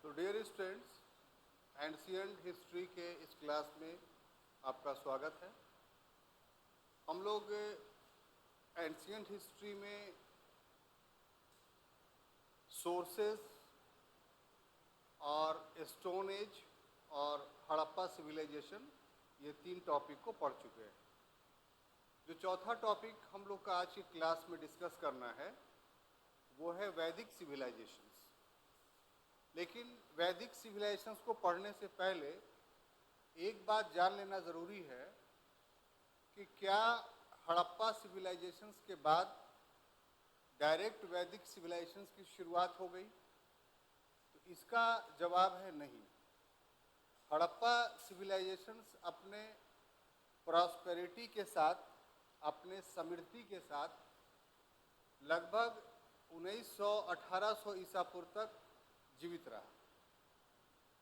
तो dear students, ancient history के इस क्लास में आपका स्वागत है। हम लोग एंशिएंट हिस्ट्री में सोर्सेस और स्टोन एज और हड़प्पा सिविलाइजेशन, ये तीन टॉपिक को पढ़ चुके हैं। जो चौथा टॉपिक हम लोग का आज की क्लास में डिस्कस करना है वो है वैदिक सिविलाइजेशंस। लेकिन वैदिक सिविलाइजेशंस को पढ़ने से पहले एक बात जान लेना ज़रूरी है कि क्या हड़प्पा सिविलाइजेशंस के बाद डायरेक्ट वैदिक सिविलाइजेशंस की शुरुआत हो गई? तो इसका जवाब है नहीं। हड़प्पा सिविलाइजेशंस अपने प्रॉस्पेरिटी के साथ, अपने समृद्धि के साथ लगभग 1900-1800 ईसा पूर्व तक जीवित रहा।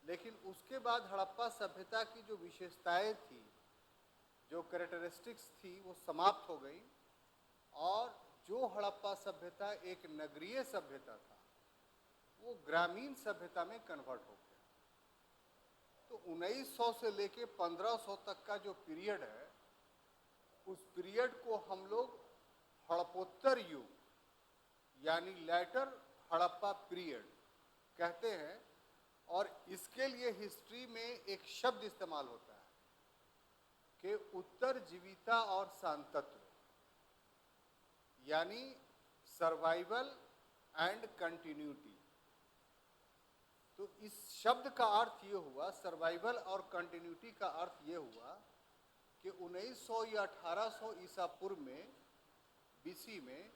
लेकिन उसके बाद हड़प्पा सभ्यता की जो विशेषताएं थी, जो कैरेक्टरिस्टिक्स थी, वो समाप्त हो गई और जो हड़प्पा सभ्यता एक नगरीय सभ्यता था वो ग्रामीण सभ्यता में कन्वर्ट हो गया। तो 1900 से लेके 1500 तक का जो पीरियड है, उस पीरियड को हम लोग हड़प्पोत्तर युग यानी लेटर हड़प्पा पीरियड कहते हैं। और इसके लिए हिस्ट्री में एक शब्द इस्तेमाल होता है कि उत्तरजीविता और शांतत्व, यानी सर्वाइवल एंड कंटिन्यूटी। तो इस शब्द का अर्थ ये हुआ, सर्वाइवल और कंटिन्यूटी का अर्थ ये हुआ कि 1900 या 1800 ईसा पूर्व में, बीसी में,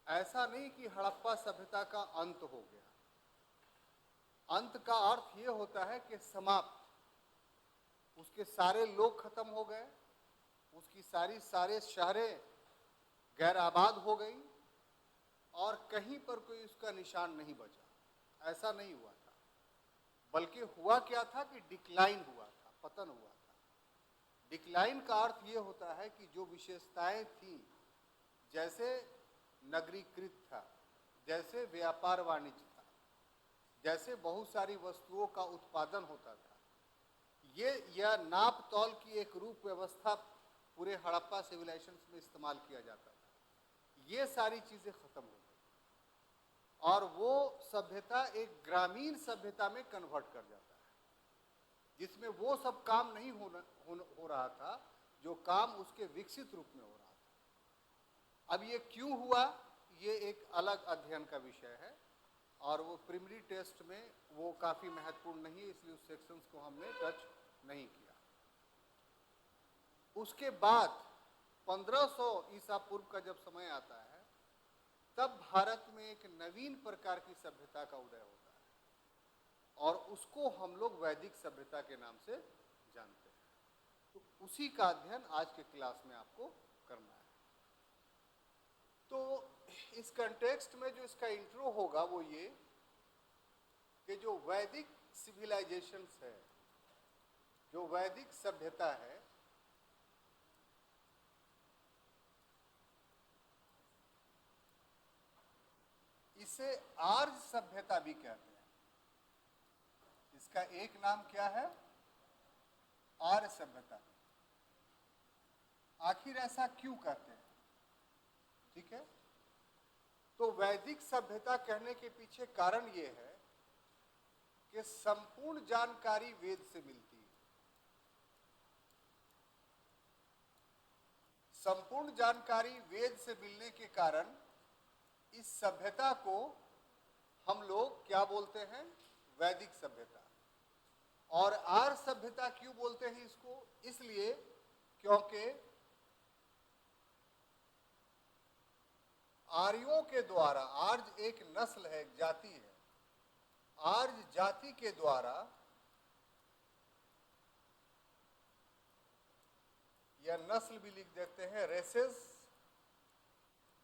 ऐसा नहीं कि हड़प्पा सभ्यता का अंत हो गया। अंत का अर्थ ये होता है कि समाप्त, उसके सारे लोग खत्म हो गए, उसकी सारे शहरें गैर आबाद हो गई और कहीं पर कोई उसका निशान नहीं बचा। ऐसा नहीं हुआ था, बल्कि हुआ क्या था कि डिक्लाइन हुआ था, पतन हुआ था। डिक्लाइन का अर्थ ये होता है कि जो विशेषताएं थी, जैसे नगरीकृत था, जैसे व्यापार वाणिज्य था, जैसे बहुत सारी वस्तुओं का उत्पादन होता था, यह नाप तौल की एक रूप व्यवस्था पूरे हड़प्पा सिविलाइजेशन में इस्तेमाल किया जाता था, ये सारी चीज़ें खत्म हो गई और वो सभ्यता एक ग्रामीण सभ्यता में कन्वर्ट कर जाता है, जिसमें वो सब काम नहीं हो रहा था जो काम उसके विकसित रूप में हो रहा था। अब ये क्यों हुआ, ये एक अलग अध्ययन का विषय है और वो प्रीलिमिनरी टेस्ट में वो काफ़ी महत्वपूर्ण नहीं है, इसलिए उस सेक्शंस को हमने टच नहीं किया। उसके बाद 1500 ईसा पूर्व का जब समय आता है, तब भारत में एक नवीन प्रकार की सभ्यता का उदय होता है और उसको हम लोग वैदिक सभ्यता के नाम से जानते हैं। तो उसी का अध्ययन आज के क्लास में आपको करना है। तो इस कंटेक्स्ट में जो इसका इंट्रो होगा वो ये कि जो वैदिक सिविलाइजेशंस है, जो वैदिक सभ्यता है, इसे आर्य सभ्यता भी कहते हैं। इसका एक नाम क्या है? आर्य सभ्यता। आखिर ऐसा क्यों कहते हैं? ठीक है, तो वैदिक सभ्यता कहने के पीछे कारण ये है कि संपूर्ण जानकारी वेद से मिलती है। संपूर्ण जानकारी वेद से मिलने के कारण इस सभ्यता को हम लोग क्या बोलते हैं? वैदिक सभ्यता। और आर्य सभ्यता क्यों बोलते हैं इसको? इसलिए क्योंकि आर्यों के द्वारा, आर्य एक नस्ल है, एक जाति है, आर्य जाति के द्वारा या नस्ल भी लिख देते हैं, रेसेस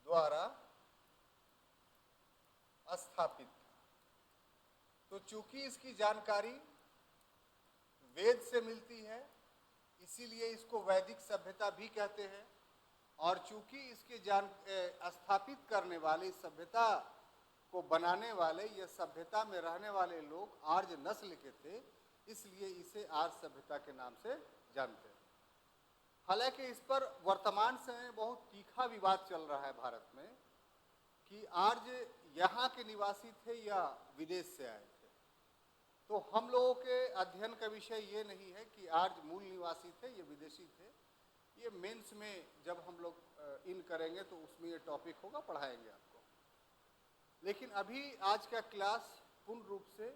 द्वारा स्थापित। तो चूंकि इसकी जानकारी वेद से मिलती है, इसीलिए इसको वैदिक सभ्यता भी कहते हैं। और चूंकि इसके स्थापित करने वाली सभ्यता को बनाने वाले, ये सभ्यता में रहने वाले लोग आर्य नस्ल के थे, इसलिए इसे आर्य सभ्यता के नाम से जानते हैं। हालांकि इस पर वर्तमान समय में बहुत तीखा विवाद चल रहा है भारत में कि आर्य यहाँ के निवासी थे या विदेश से आए थे। तो हम लोगों के अध्ययन का विषय ये नहीं है कि आर्य मूल निवासी थे या विदेशी थे। ये मेंस में जब हम लोग इन करेंगे तो उसमें ये टॉपिक होगा, पढ़ाएंगे आपको। लेकिन अभी आज का क्लास पूर्ण रूप से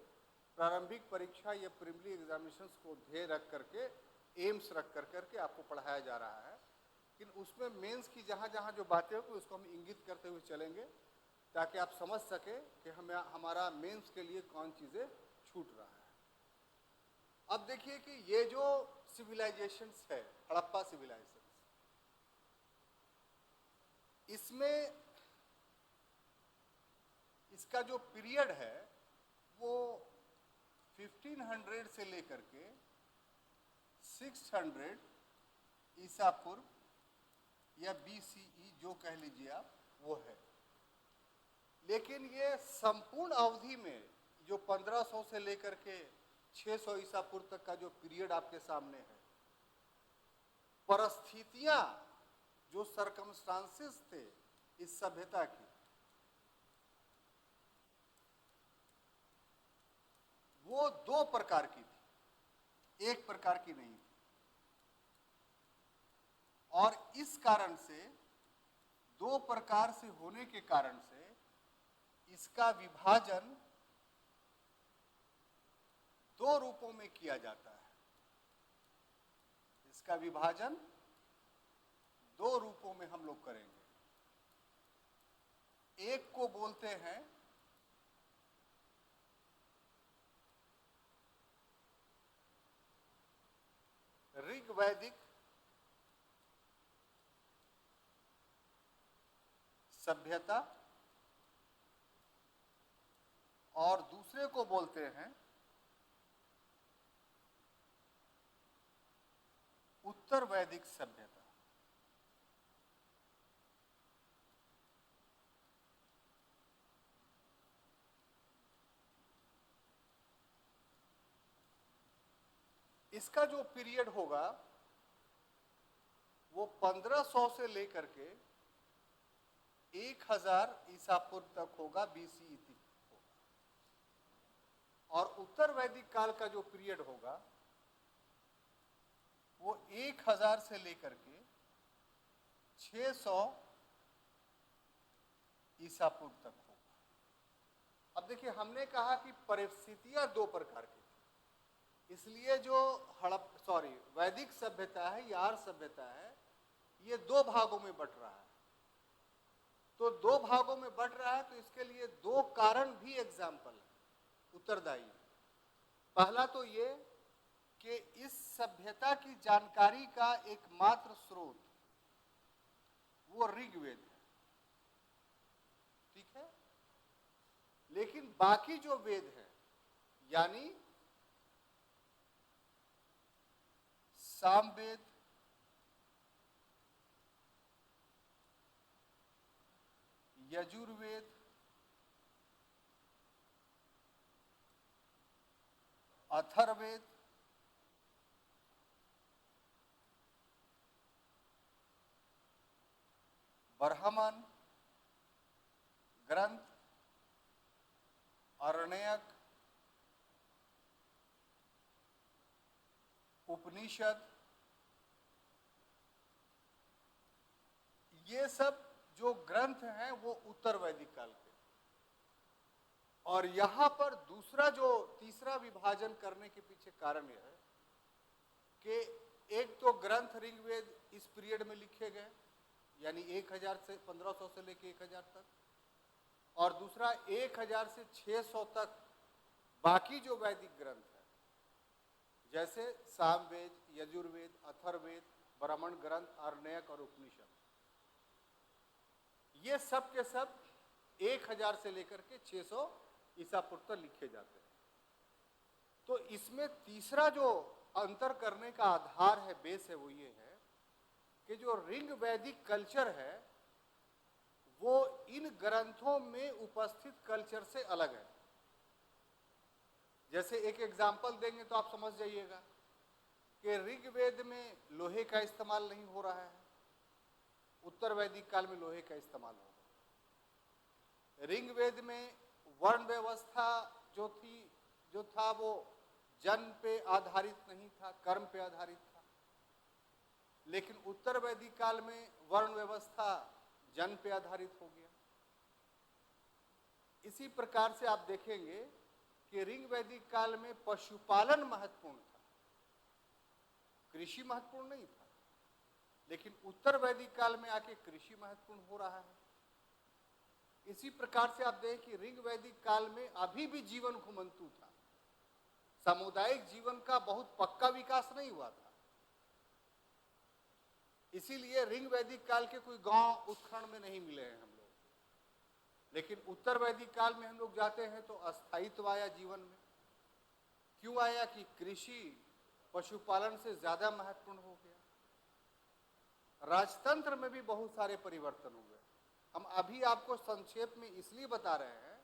प्रारंभिक परीक्षा या प्रीलिमिनरी एग्जामिनेशंस को ध्येय रख करके, एम्स रख करके आपको पढ़ाया जा रहा है। लेकिन उसमें मेंस की जहाँ जहाँ जो बातें होंगी उसको हम इंगित करते हुए चलेंगे, ताकि आप समझ सके कि हमें हमारा मेंस के लिए कौन चीज़ें छूट रहा है। अब देखिए कि ये जो सिविलाइजेशंस है, हड़प्पा सिविलाइजेशन, इसमें इसका जो पीरियड है वो 1500 से लेकर के 600 ईसा पूर्व या BCE जो कह लीजिए आप, वो है। लेकिन ये संपूर्ण अवधि में जो 1500 से लेकर के 600 ईसा पूर्व तक का जो पीरियड आपके सामने है, परिस्थितियां, जो सर्कमस्टांसेस थे इस सभ्यता की, वो दो प्रकार की थी, एक प्रकार की नहीं थी। और इस कारण से, दो प्रकार से होने के कारण से इसका विभाजन दो रूपों में किया जाता है। इसका विभाजन दो रूपों में हम लोग करेंगे। एक को बोलते हैं ऋग्वैदिक सभ्यता और दूसरे को बोलते हैं उत्तर वैदिक सभ्यता। इसका जो पीरियड होगा वो 1500 से लेकर के 1000 ईसा पूर्व तक होगा, BCE तक होगा। और उत्तर वैदिक काल का जो पीरियड होगा वो 1000 से लेकर के 600 ईसा पूर्व तक होगा। अब देखिए, हमने कहा कि परिस्थितियां दो प्रकार की, इसलिए जो वैदिक सभ्यता है या आर्य सभ्यता है, ये दो भागों में बट रहा है। तो दो भागों में बट रहा है तो इसके लिए दो कारण भी एग्जाम्पल है, उत्तरदायी। पहला तो ये कि इस सभ्यता की जानकारी का एकमात्र स्रोत वो ऋग्वेद है, ठीक है। लेकिन बाकी जो वेद है, यानी सामवेद, यजुर्वेद, अथर्ववेद, ब्राह्मण ग्रंथ, आरण्यक, उपनिषद, ये सब जो ग्रंथ हैं वो उत्तर वैदिक काल के। और यहां पर दूसरा जो तीसरा विभाजन करने के पीछे कारण यह है कि एक तो ग्रंथ ऋग्वेद इस पीरियड में लिखे गए, यानी 1000 से 1500 से लेके 1000 तक, और दूसरा 1000 से 600 तक बाकी जो वैदिक ग्रंथ है, जैसे सामवेद, यजुर्वेद, अथर्ववेद, ब्राह्मण ग्रंथ, आरण्यक और उपनिषद, ये सब के सब 1000 से लेकर के 600 ईसा पूर्व तक लिखे जाते हैं। तो इसमें तीसरा जो अंतर करने का आधार है, बेस है, वो ये है कि जो ऋग वैदिक कल्चर है वो इन ग्रंथों में उपस्थित कल्चर से अलग है। जैसे एक एग्जाम्पल देंगे तो आप समझ जाइएगा कि ऋग्वेद में लोहे का इस्तेमाल नहीं हो रहा है, उत्तर वैदिक काल में लोहे का इस्तेमाल हो रहा है। ऋग्वेद में वर्ण व्यवस्था जो था वो जन्म पे आधारित नहीं था, कर्म पे आधारित था। लेकिन उत्तर वैदिक काल में वर्ण व्यवस्था जन्म पे आधारित हो गया। इसी प्रकार से आप देखेंगे कि ऋग्वैदिक काल में पशुपालन महत्वपूर्ण था, कृषि महत्वपूर्ण नहीं था। लेकिन उत्तर वैदिक काल में आके कृषि महत्वपूर्ण हो रहा है। इसी प्रकार से आप देखें कि ऋग्वैदिक काल में अभी भी जीवन घुमंतु था, सामुदायिक जीवन का बहुत पक्का विकास नहीं हुआ था। इसीलिए ऋग्वैदिक काल के कोई गांव उत्खनन में नहीं मिले हैं हम लोग। लेकिन उत्तर वैदिक काल में हम लोग जाते हैं तो अस्थायित्व आया जीवन में। क्यों आया? कि कृषि पशुपालन से ज्यादा महत्वपूर्ण हो गया। राजतंत्र में भी बहुत सारे परिवर्तन हुए। हम अभी आपको संक्षेप में इसलिए बता रहे हैं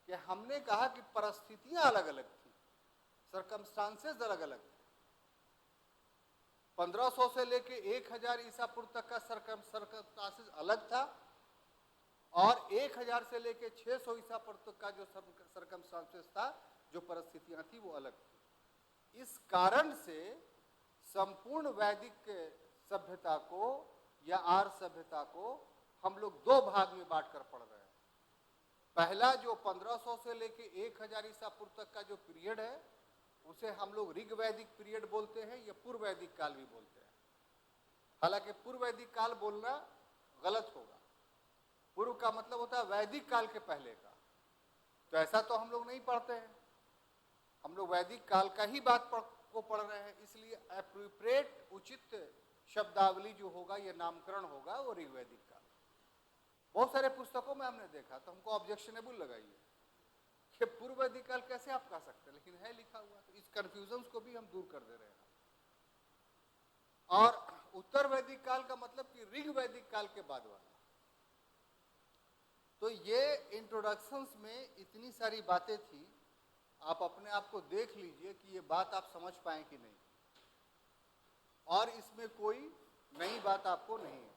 कि हमने कहा कि परिस्थितियां अलग अलग थी, सर्कमस्टांसेस अलग अलग थे। 1500 से लेके 1000 ईसा पूर्व तक का सर्कमस्टांसेस अलग था, और 1000 से लेके 600 ईसा पूर्व तक का जो सर्कमस्टांसेस था, जो परिस्थितियां थी, वो अलग थी। इस कारण से संपूर्ण वैदिक सभ्यता को या आर्य सभ्यता को हम लोग दो भाग में बांटकर पढ़ रहे हैं। पहला जो 1500 से लेके 1000 ईसा पूर्व तक का जो पीरियड है, उसे हम लोग ऋग्वैदिक पीरियड बोलते हैं या पूर्व वैदिक काल भी बोलते हैं। हालांकि पूर्व वैदिक काल बोलना गलत होगा। पूर्व का मतलब होता है वैदिक काल के पहले का। तो ऐसा तो हम लोग नहीं पढ़ते हैं, हम लोग वैदिक काल का ही बात को पढ़ रहे हैं। इसलिए एप्रोप्रिएट उचित शब्दावली जो होगा, ये नामकरण होगा, वो ऋग्वैदिक काल। बहुत सारे पुस्तकों में हमने देखा तो हमको ऑब्जेक्शनेबल लगाई है कि पूर्व वैदिक काल कैसे आप कह सकते हैं, लेकिन है लिखा हुआ। तो इस कंफ्यूजन को भी हम दूर कर दे रहे हैं। और उत्तर वैदिक काल का मतलब कि ऋग्वैदिक काल के बाद वाला। तो ये इंट्रोडक्शंस में इतनी सारी बातें थी, आप अपने आप को देख लीजिए कि ये बात आप समझ पाए कि नहीं, और इसमें कोई नई बात आपको नहीं है।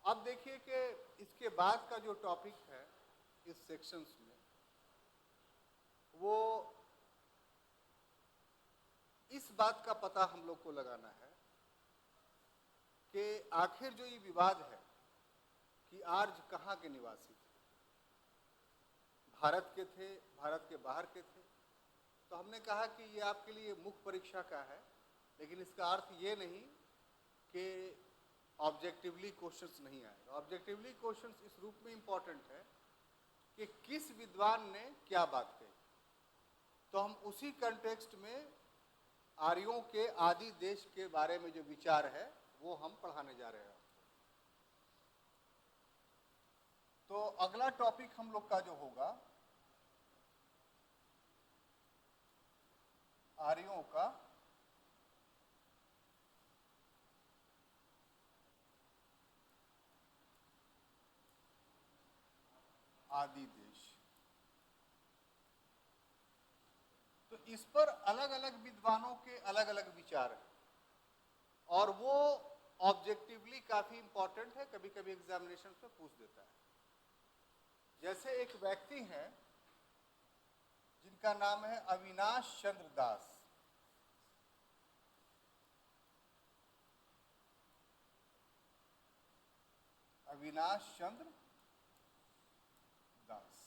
अब देखिए कि इसके बाद का जो टॉपिक है इस सेक्शंस में, वो इस बात का पता हम लोग को लगाना है कि आखिर जो ये विवाद है कि आर्य कहाँ के निवासी थे, भारत के थे, भारत के बाहर के थे। तो हमने कहा कि ये आपके लिए मुख्य परीक्षा का है, लेकिन इसका अर्थ ये नहीं कि ऑब्जेक्टिवली क्वेश्चंस नहीं आएगा। ऑब्जेक्टिवली क्वेश्चंस इस रूप में इंपॉर्टेंट है कि किस विद्वान ने क्या बात कही। तो हम उसी कंटेक्स्ट में आर्यों के आदि देश के बारे में जो विचार है वो हम पढ़ाने जा रहे हैं। तो अगला टॉपिक हम लोग का जो होगा आर्यों का आदि देश। तो इस पर अलग अलग विद्वानों के अलग अलग विचार हैं, और वो ऑब्जेक्टिवली काफी इंपॉर्टेंट है, कभी कभी एग्जामिनेशन में पूछ देता है। जैसे एक व्यक्ति हैं जिनका नाम है अविनाश चंद्र दास। अविनाश चंद्र दास,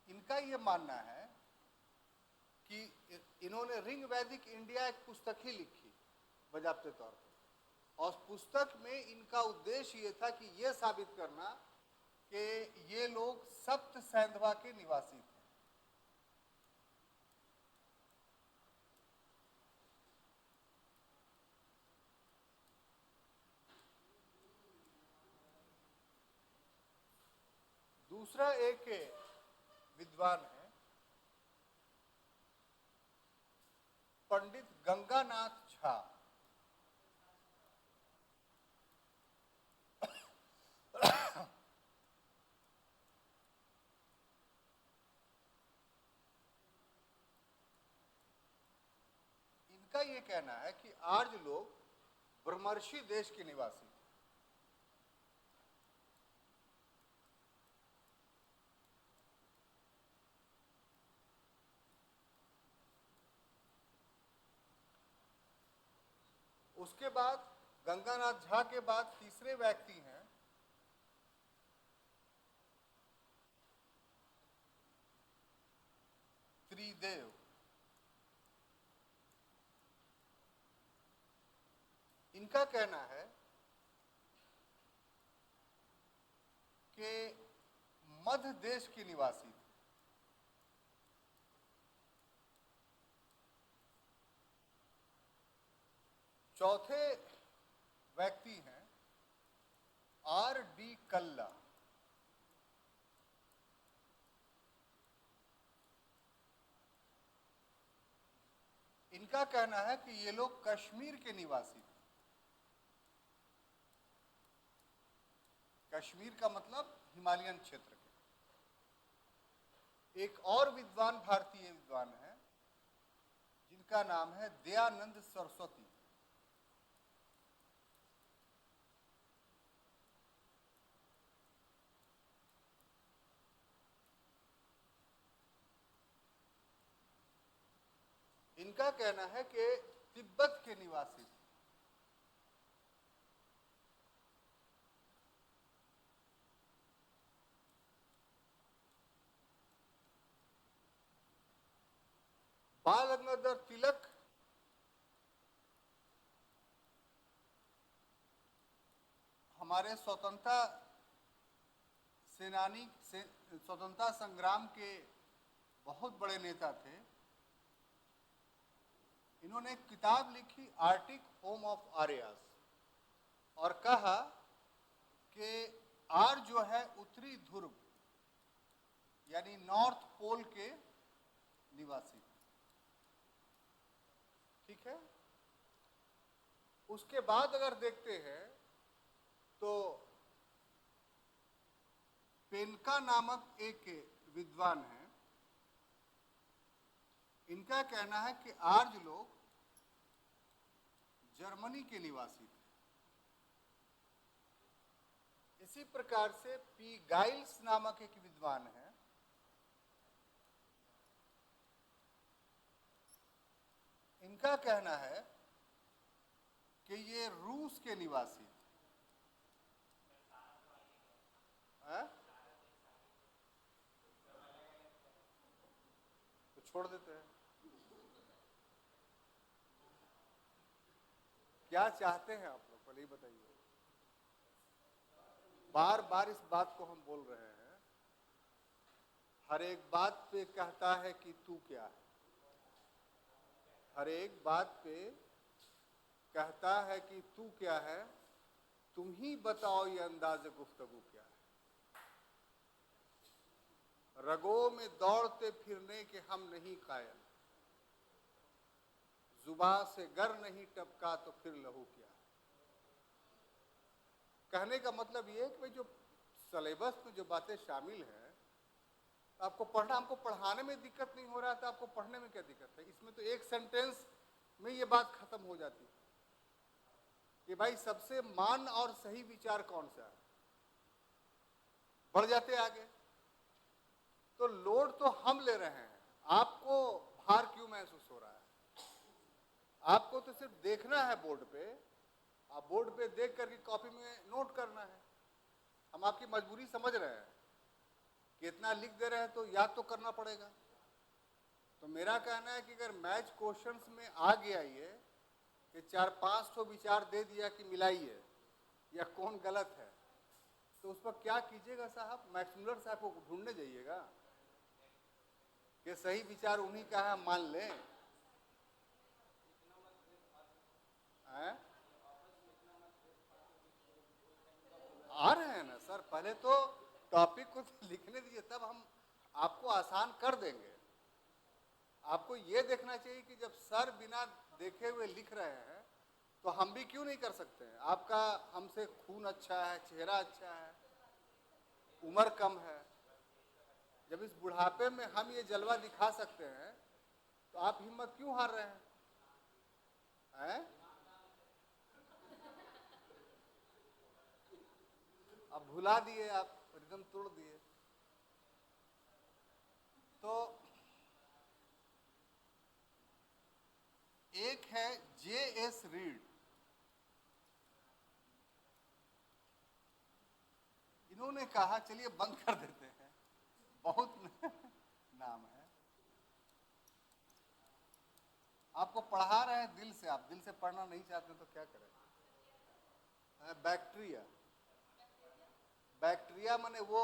इनका ये मानना है कि इन्होंने रिंग वैदिक इंडिया एक पुस्तक ही लिखी बजाबते तौर पर, और उस पुस्तक में इनका उद्देश्य ये था कि ये साबित करना कि ये लोग सप्त सैंधवा के निवासी थे। दूसरा एक विद्वान है पंडित गंगानाथ झा। इनका ये कहना है कि आर्य लोग ब्रह्मर्षि देश के निवासी थे। उसके बाद गंगानाथ झा के बाद तीसरे व्यक्ति हैं त्रिदेव। इनका कहना है कि मध्य देश के निवासी थे। चौथे व्यक्ति हैं R.D. कल्ला। इनका कहना है कि ये लोग कश्मीर के निवासी थे। कश्मीर का मतलब हिमालयन क्षेत्र के। एक और विद्वान भारतीय विद्वान है जिनका नाम है दयानंद सरस्वती। इनका कहना है कि तिब्बत के निवासी थे। बाल गंगाधर तिलक हमारे स्वतंत्रता सेनानी से स्वतंत्रता संग्राम के बहुत बड़े नेता थे। इन्होंने एक किताब लिखी आर्टिक होम ऑफ आर्यस और कहा कि आर्य जो है उत्तरी ध्रुव यानी नॉर्थ पोल के निवासी। ठीक है। उसके बाद अगर देखते हैं तो पेनका नामक एक विद्वान है। इनका कहना है कि आर्य लोग जर्मनी के निवासी थे। इसी प्रकार से पी गाइल्स नामक एक विद्वान है। इनका कहना है कि ये रूस के निवासी थे। तो छोड़ देते हैं। क्या चाहते हैं आप लोग पहले ही बताइए। बार बार इस बात को हम बोल रहे हैं। हर एक बात पे कहता है कि तू क्या है। हर एक बात पे कहता है कि तू क्या है। तुम ही बताओ ये अंदाज़ गुफ्तगू क्या है। रगों में दौड़ते फिरने के हम नहीं कायल। जुबान से गर नहीं टपका तो फिर लहू क्या। कहने का मतलब ये है कि भाई जो सिलेबस में जो बातें शामिल हैं आपको पढ़ना, हमको पढ़ाने में दिक्कत नहीं हो रहा था, आपको पढ़ने में क्या दिक्कत है। इसमें तो एक सेंटेंस में ये बात खत्म हो जाती है कि भाई सबसे मान और सही विचार कौन सा है। बढ़ जाते आगे तो लोड तो हम ले रहे हैं, आपको भार क्यों महसूस हो रहा है। आपको तो सिर्फ देखना है बोर्ड पे, आप बोर्ड पे देख करके कॉपी में नोट करना है। हम आपकी मजबूरी समझ रहे हैं कि इतना लिख दे रहे हैं तो याद तो करना पड़ेगा। तो मेरा कहना है कि अगर मैच क्वेश्चंस में आ गया ये कि 4-5 तो विचार दे दिया कि मिलाइए या कौन गलत है, तो उस पर क्या कीजिएगा साहब। मैक्समुलर साहब को ढूंढने जाइएगा कि सही विचार उन्हीं का है, मान लें। आ रहे हैं ना सर, पहले तो टॉपिक को लिखने दीजिए, तब हम आपको आसान कर देंगे। आपको ये देखना चाहिए कि जब सर बिना देखे हुए लिख रहे हैं तो हम भी क्यों नहीं कर सकते हैं। आपका हमसे खून अच्छा है, चेहरा अच्छा है, उम्र कम है। जब इस बुढ़ापे में हम ये जलवा दिखा सकते हैं तो आप हिम्मत क्यों हार रहे हैं। हैं? अब भुला दिए, आप रिदम तोड़ दिए। तो एक है J.S. रीड, इन्होंने कहा, चलिए बंद कर देते हैं, बहुत नाम है। आपको पढ़ा रहे हैं दिल से, आप दिल से पढ़ना नहीं चाहते तो क्या करें? बैक्टीरिया, बैक्टीरिया माने वो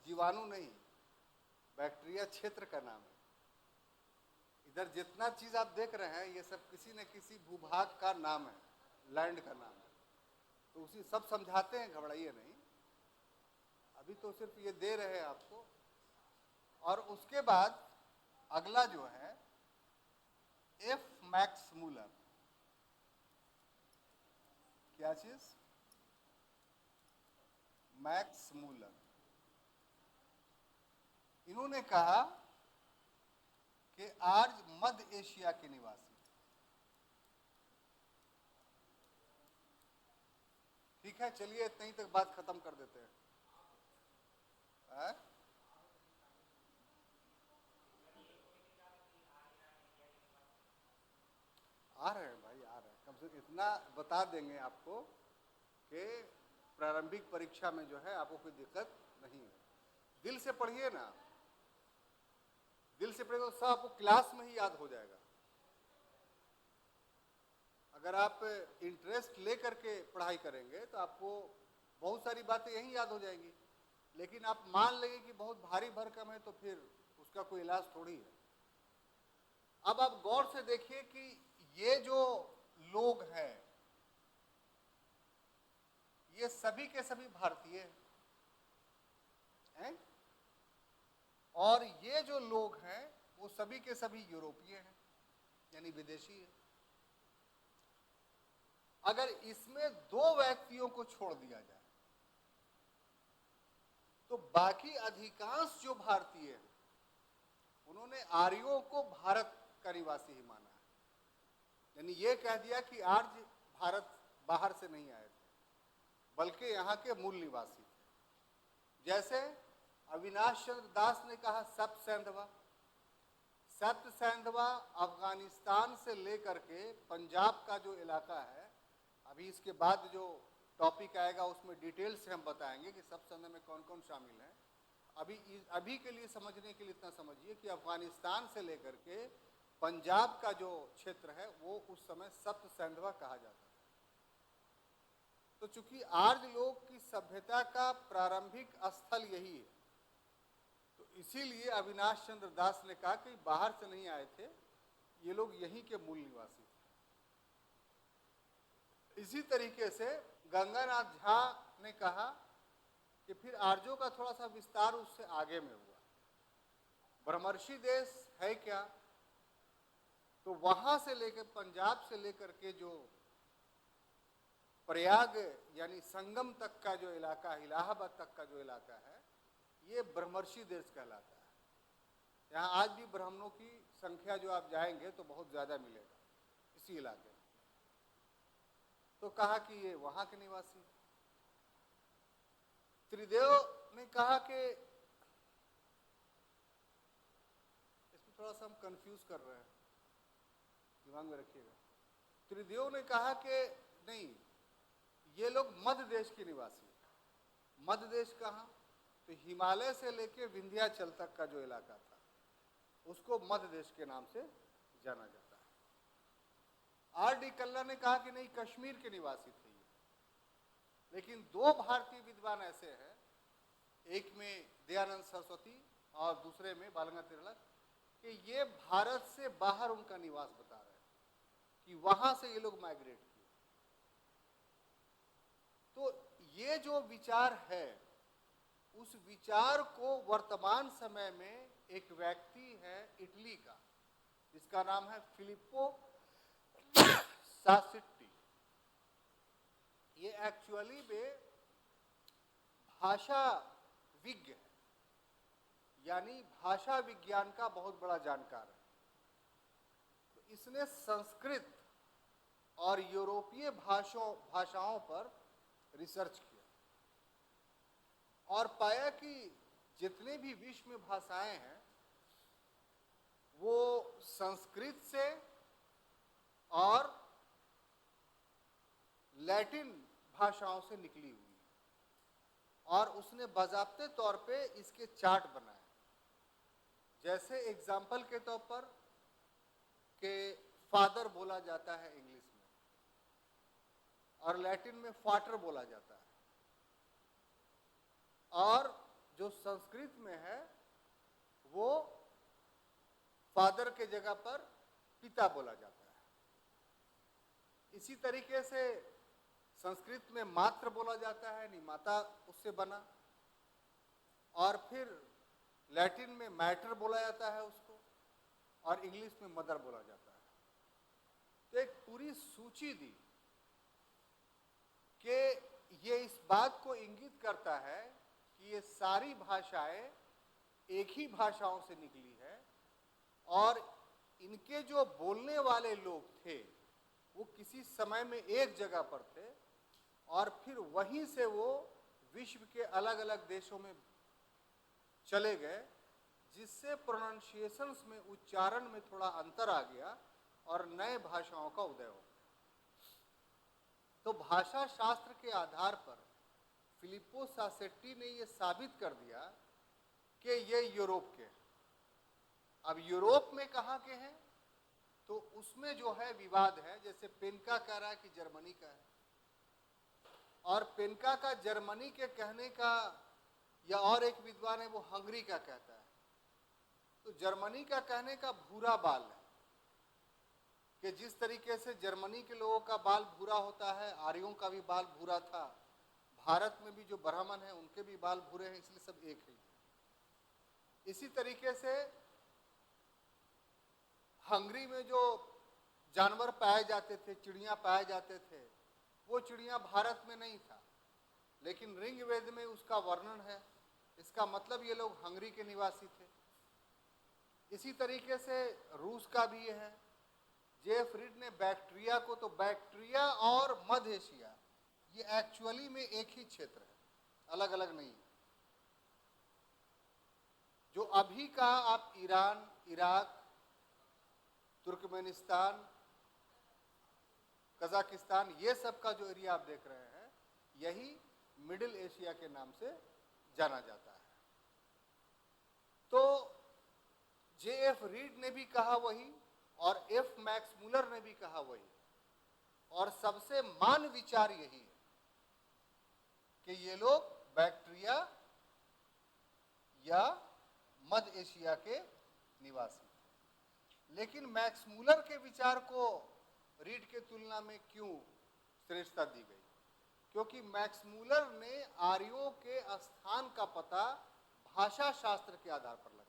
जीवाणु नहीं, बैक्टीरिया क्षेत्र का नाम है। इधर जितना चीज आप देख रहे हैं ये सब किसी न किसी भूभाग का नाम है, लैंड का नाम है। तो उसी सब समझाते हैं, घबराइए नहीं, अभी तो सिर्फ ये दे रहे हैं आपको। और उसके बाद अगला जो है एफ मैक्स मूलर, क्या चीज? Max Muller. इन्होंने कहा कि आर्य मध्य एशिया के निवासी। ठीक है, चलिए इतनी ही तक बात खत्म कर देते हैं। आ रहे हैं भाई, आ रहे हैं, कम से कम इतना बता देंगे आपको कि प्रारंभिक परीक्षा में जो है आपको कोई दिक्कत नहीं है। दिल से पढ़िए ना, दिल से पढ़िए तो सब आपको क्लास में ही याद हो जाएगा। अगर आप इंटरेस्ट लेकर के पढ़ाई करेंगे तो आपको बहुत सारी बातें यहीं याद हो जाएंगी। लेकिन आप मान लेंगे कि बहुत भारी भरकम है तो फिर उसका कोई इलाज थोड़ी है। अब आप गौर से देखिए कि ये जो लोग हैं ये सभी के सभी भारतीय हैं, और ये जो लोग हैं वो सभी के सभी यूरोपीय हैं, यानी विदेशी हैं। अगर इसमें दो व्यक्तियों को छोड़ दिया जाए तो बाकी अधिकांश जो भारतीय हैं उन्होंने आर्यों को भारत का निवासी ही माना है, यानी ये कह दिया कि आर्य भारत बाहर से नहीं आए थे बल्कि यहाँ के मूल निवासी थे। जैसे अविनाश चंद्र दास ने कहा सप्त सैंधवा, सप्त सैंधवा अफगानिस्तान से लेकर के पंजाब का जो इलाका है, अभी इसके बाद जो टॉपिक आएगा उसमें डिटेल से हम बताएंगे कि सप्त सैंधव में कौन कौन शामिल है। अभी के लिए समझने के लिए इतना समझिए कि अफगानिस्तान से लेकर के पंजाब का जो क्षेत्र है वो उस समय सप्त सैंधवा कहा जाता है। तो चूंकि आर्य लोग की सभ्यता का प्रारंभिक स्थल यही है, तो इसीलिए अविनाश चंद्र दास ने कहा कि बाहर से नहीं आए थे, ये लोग यहीं के मूल निवासी थे। इसी तरीके से गंगानाथ झा ने कहा कि फिर आर्यों का थोड़ा सा विस्तार उससे आगे में हुआ। ब्रह्मर्षि देश है क्या? तो वहां से लेकर पंजाब से लेकर के जो प्रयाग यानी संगम तक का जो इलाका है, इलाहाबाद तक का जो इलाका है, ये ब्रह्मर्षि देश कहलाता है। यहाँ आज भी ब्राह्मणों की संख्या जो आप जाएंगे तो बहुत ज्यादा मिलेगा इसी इलाके में। तो कहा कि ये वहां के निवासी। त्रिदेव ने कहा कि इसमें थोड़ा सा हम कंफ्यूज कर रहे हैं, दिमाग में रखिएगा। त्रिदेव ने कहा कि नहीं, ये लोग मध्य देश के निवासी। मध्य देश कहाँ? तो हिमालय से लेके विंध्याचल तक का जो इलाका था उसको मध्य देश के नाम से जाना जाता है। आर डी कल्ला ने कहा कि नहीं, कश्मीर के निवासी थे ये। लेकिन दो भारतीय विद्वान ऐसे हैं, एक में दयानंद सरस्वती और दूसरे में बालगंगाधर तिलक, कि ये भारत से बाहर उनका निवास बता रहे हैं कि वहां से ये लोग माइग्रेट किए। तो ये जो विचार है उस विचार को वर्तमान समय में एक व्यक्ति है इटली का जिसका नाम है फिलिप्पो सासिट्टी। ये एक्चुअली में भाषा विज्ञ है, यानी भाषा विज्ञान का बहुत बड़ा जानकार है। तो इसने संस्कृत और यूरोपीय भाषाओं पर रिसर्च किया और पाया कि जितने भी विश्व में भाषाएं हैं वो संस्कृत से और लैटिन भाषाओं से निकली हुई है और उसने बाज़ाब्ते तौर पे इसके चार्ट बनाए। जैसे एग्जाम्पल के तौर पर कि फादर बोला जाता है इंग्लिश में और लैटिन में फाटर बोला जाता है, और जो संस्कृत में है वो फादर के जगह पर पिता बोला जाता है। इसी तरीके से संस्कृत में मात्र बोला जाता है, नहीं माता उससे बना, और फिर लैटिन में मैटर बोला जाता है उसको, और इंग्लिश में मदर बोला जाता है। तो एक पूरी सूची दी कि ये इस बात को इंगित करता है कि ये सारी भाषाएं एक ही भाषाओं से निकली है और इनके जो बोलने वाले लोग थे वो किसी समय में एक जगह पर थे और फिर वहीं से वो विश्व के अलग अलग देशों में चले गए, जिससे प्रोनाउंसिएशंस में, उच्चारण में थोड़ा अंतर आ गया और नए भाषाओं का उदय हो गया। तो भाषा शास्त्र के आधार पर फिलिप्पो सासेट्टी ने यह साबित कर दिया कि ये यूरोप के हैं। अब यूरोप में कहाँ के हैं तो उसमें जो है विवाद है। जैसे पेनका कह रहा है कि जर्मनी का है, और पेनका का जर्मनी के कहने का, या और एक विद्वान है वो हंगरी का कहता है। तो जर्मनी का कहने का भूरा बाल है कि जिस तरीके से जर्मनी के लोगों का बाल भूरा होता है, आर्यों का भी बाल भूरा था, भारत में भी जो ब्राह्मण है उनके भी बाल भूरे हैं, इसलिए सब एक है। इसी तरीके से हंगरी में जो जानवर पाए जाते थे, चिड़िया पाए जाते थे, वो चिड़िया भारत में नहीं था, लेकिन ऋग्वेद में उसका वर्णन है। इसका मतलब ये लोग हंगरी के निवासी थे। इसी तरीके से रूस का भी है। जेफ रीड ने बैक्टीरिया को, तो बैक्टीरिया और मध्य एशिया ये एक्चुअली में एक ही क्षेत्र है, अलग अलग नहीं है। जो अभी का आप ईरान, इराक, तुर्कमेनिस्तान, कजाकिस्तान, ये सब का जो एरिया आप देख रहे हैं, यही मिडिल एशिया के नाम से जाना जाता है। तो जे.एफ. रीड ने भी कहा वही, और एफ. मैक्स मुलर ने भी कहा वही, और सबसे मान विचार यही है कि ये लोग बैक्टीरिया या मध्य एशिया के निवासी। लेकिन मैक्स मुलर के विचार को रीड के तुलना में क्यों श्रेष्ठता दी गई? क्योंकि मैक्स मुलर ने आर्यों के स्थान का पता भाषा शास्त्र के आधार पर लगाया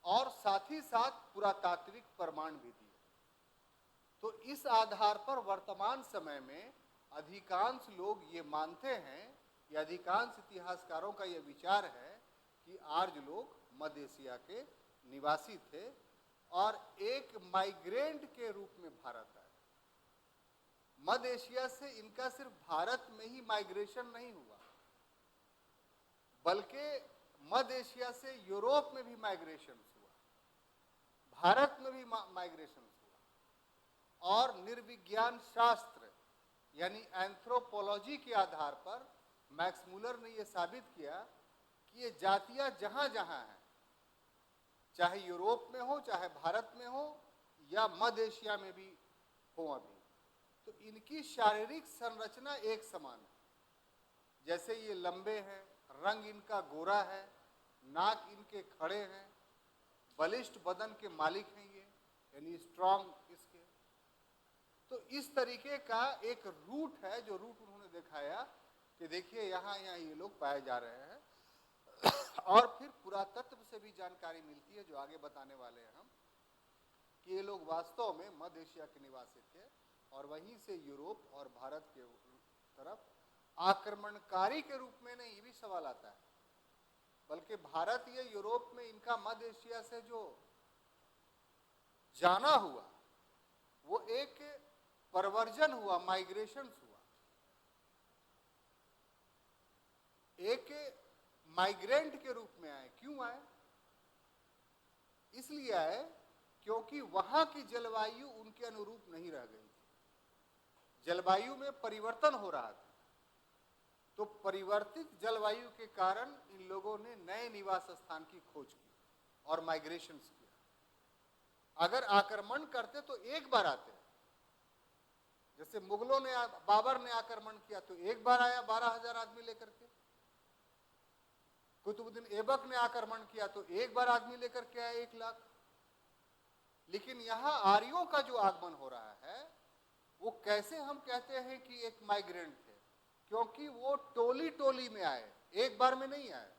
और साथ ही साथ पुरातात्विक प्रमाण भी दिए। तो इस आधार पर वर्तमान समय में अधिकांश लोग ये मानते हैं, या अधिकांश इतिहासकारों का यह विचार है कि आर्य लोग मध्य एशिया के निवासी थे और एक माइग्रेंट के रूप में भारत आए। मध्य एशिया से इनका सिर्फ भारत में ही माइग्रेशन नहीं हुआ, बल्कि मध्य एशिया से यूरोप में भी माइग्रेशन हुआ, भारत में भी माइग्रेशन हुआ, और निर्विज्ञान शास्त्र यानी एंथ्रोपोलॉजी के आधार पर मैक्स मुलर ने यह साबित किया कि ये जातियां जहां जहां हैं, चाहे यूरोप में हो, चाहे भारत में हो, या मध्य एशिया में भी हो अभी, तो इनकी शारीरिक संरचना एक समान है। जैसे ये लंबे हैं, रंग इनका गोरा है, नाक इनके खड़े हैं, बलिष्ठ बदन के मालिक हैं ये, यानी स्ट्रांग इसके। तो इस तरीके का एक रूट है, जो रूट उन्होंने दिखाया कि देखिए यहाँ यहाँ ये लोग पाए जा रहे हैं। और फिर पुरातत्व से भी जानकारी मिलती है, जो आगे बताने वाले हैं हम, कि ये लोग वास्तव में मध्य एशिया के निवासी थे और वहीं से यूरोप और भारत के तरफ आक्रमणकारी के रूप में नहीं, ये भी सवाल आता है, बल्कि भारत या यूरोप में इनका मध्य एशिया से जो जाना हुआ वो एक परवर्जन हुआ, माइग्रेशन हुआ, एक माइग्रेंट के रूप में आए। क्यों आए? इसलिए आए क्योंकि वहां की जलवायु उनके अनुरूप नहीं रह गई थी, जलवायु में परिवर्तन हो रहा था। तो परिवर्तित जलवायु के कारण इन लोगों ने नए निवास स्थान की खोज की और माइग्रेशन किया। अगर आक्रमण करते तो एक बार आते, जैसे मुगलों ने, बाबर ने आक्रमण किया तो एक बार आया 12,000 आदमी लेकर के। कुतुबुद्दीन ऐबक ने आक्रमण किया तो एक बार आदमी लेकर के आया 1 लाख। लेकिन यहां आर्यों का जो आगमन हो रहा है वो कैसे हम कहते हैं कि एक माइग्रेंट थे? क्योंकि वो टोली टोली में आए, एक बार में नहीं आए।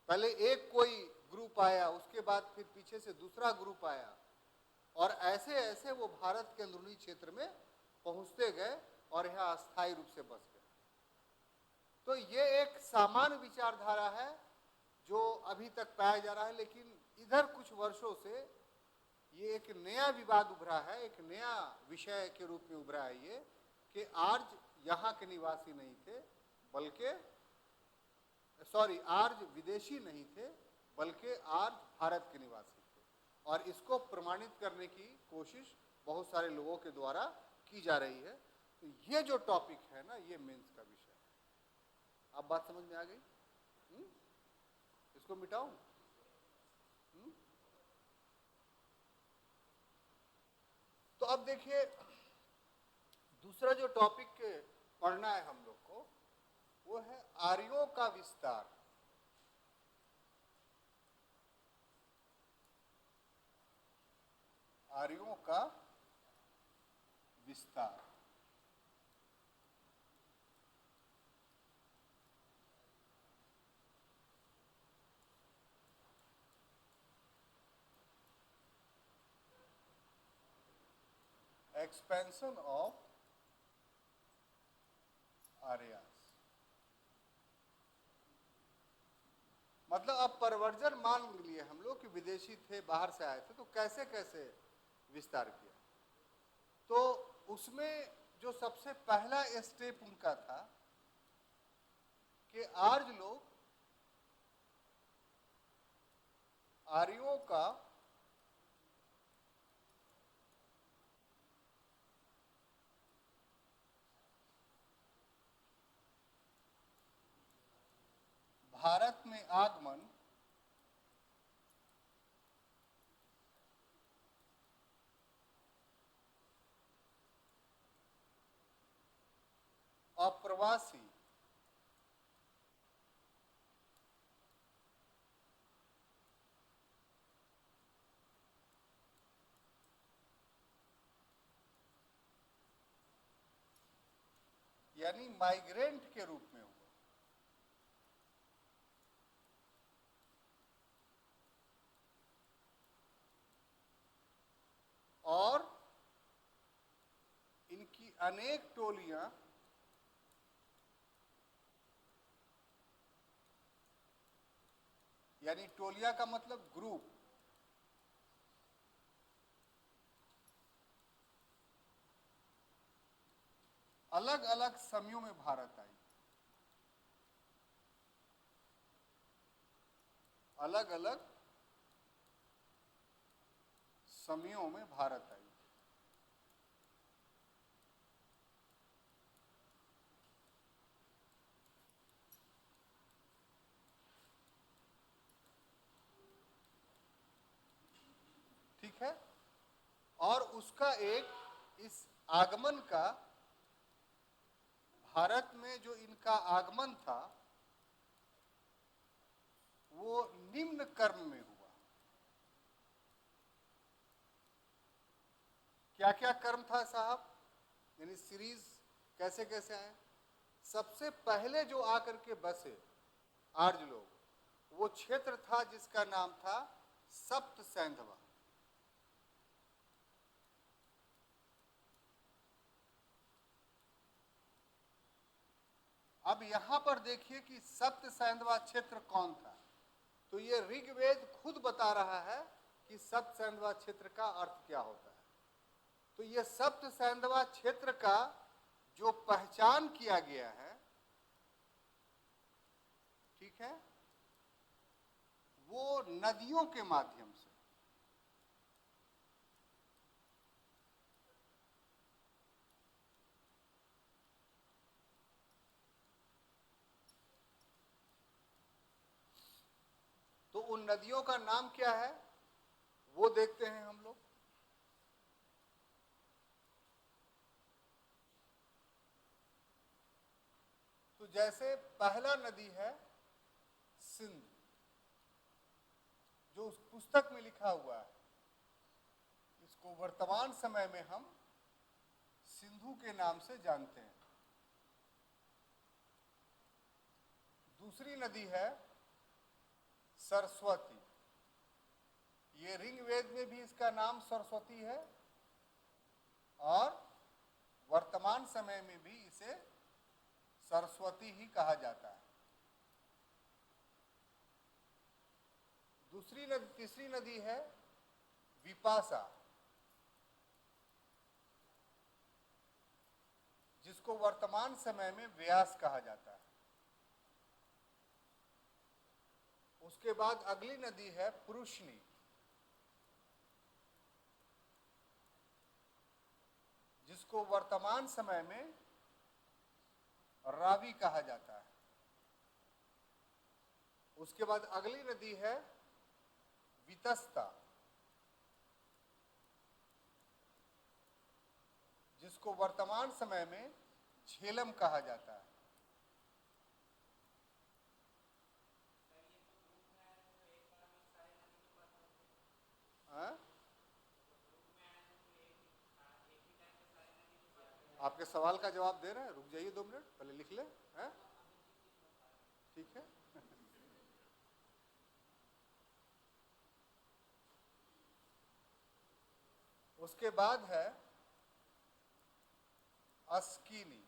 पहले एक कोई ग्रुप आया, उसके बाद फिर पीछे से दूसरा ग्रुप आया, और ऐसे ऐसे वो भारत के अंदरूनी क्षेत्र में पहुंचते गए और यहाँ अस्थायी रूप से बस गए। तो ये एक सामान्य विचारधारा है जो अभी तक पाया जा रहा है, लेकिन इधर कुछ वर्षों से ये एक नया विवाद उभरा है, एक नया विषय के रूप में उभरा है ये, कि आर्य यहाँ के निवासी नहीं थे, बल्कि आर्य विदेशी नहीं थे, बल्कि आर्य भारत के निवासी थे। और इसको प्रमाणित करने की कोशिश बहुत सारे लोगों के द्वारा की जा रही है। तो ये जो टॉपिक है ना, ये मेंस का विषय है। अब बात समझ में आ गई? इसको मिटाऊं? तो अब देखिए, दूसरा जो टॉपिक पढ़ना है हम लोग को, वो है आर्यों का विस्तार। आर्यों का विस्तार। Expansion of Aryas. मतलब अब परवर्जन मान लिए हम लोग कि विदेशी थे, बाहर से आए थे, तो कैसे कैसे विस्तार किया। तो उसमें जो सबसे पहला स्टेप उनका था कि आर्य लोग, आर्यों का भारत में आगमन अप्रवासी यानी माइग्रेंट के रूप में हुआ। और इनकी अनेक टोलियां यानी टोलियां का मतलब ग्रुप, अलग अलग समयों में भारत आई। अलग अलग समयों में भारत आई। ठीक है। और उसका एक, इस आगमन का, भारत में जो इनका आगमन था वो निम्न क्रम में हुआ। क्या क्या क्रम था साहब? यानी सीरीज कैसे कैसे आए? सबसे पहले जो आकर के बसे आर्य लोग, वो क्षेत्र था जिसका नाम था सप्त सैंधवा। अब यहां पर देखिए कि सप्त सैंधवा क्षेत्र कौन था। तो ये ऋग्वेद खुद बता रहा है कि सप्त सैंधवा क्षेत्र का अर्थ क्या होता है। तो ये सप्त सैंधवा क्षेत्र का जो पहचान किया गया है, ठीक है, वो नदियों के माध्यम से। तो उन नदियों का नाम क्या है वो देखते हैं हम लोग। तो जैसे पहला नदी है सिंध, जो उस पुस्तक में लिखा हुआ है, इसको वर्तमान समय में हम सिंधु के नाम से जानते हैं। दूसरी नदी है सरस्वती, ये ऋग्वेद में भी इसका नाम सरस्वती है और वर्तमान समय में भी इसे सरस्वती ही कहा जाता है। तीसरी नदी है विपाशा, जिसको वर्तमान समय में व्यास कहा जाता है। उसके बाद अगली नदी है पुरुषनी, जिसको वर्तमान समय में रावी कहा जाता है। उसके बाद अगली नदी है वितस्ता, जिसको वर्तमान समय में झेलम कहा जाता है। हाँ? आपके सवाल का जवाब दे रहे हैं, रुक जाइए 2 मिनट, पहले लिख ले। हैं? ठीक है। उसके बाद है अस्किनी,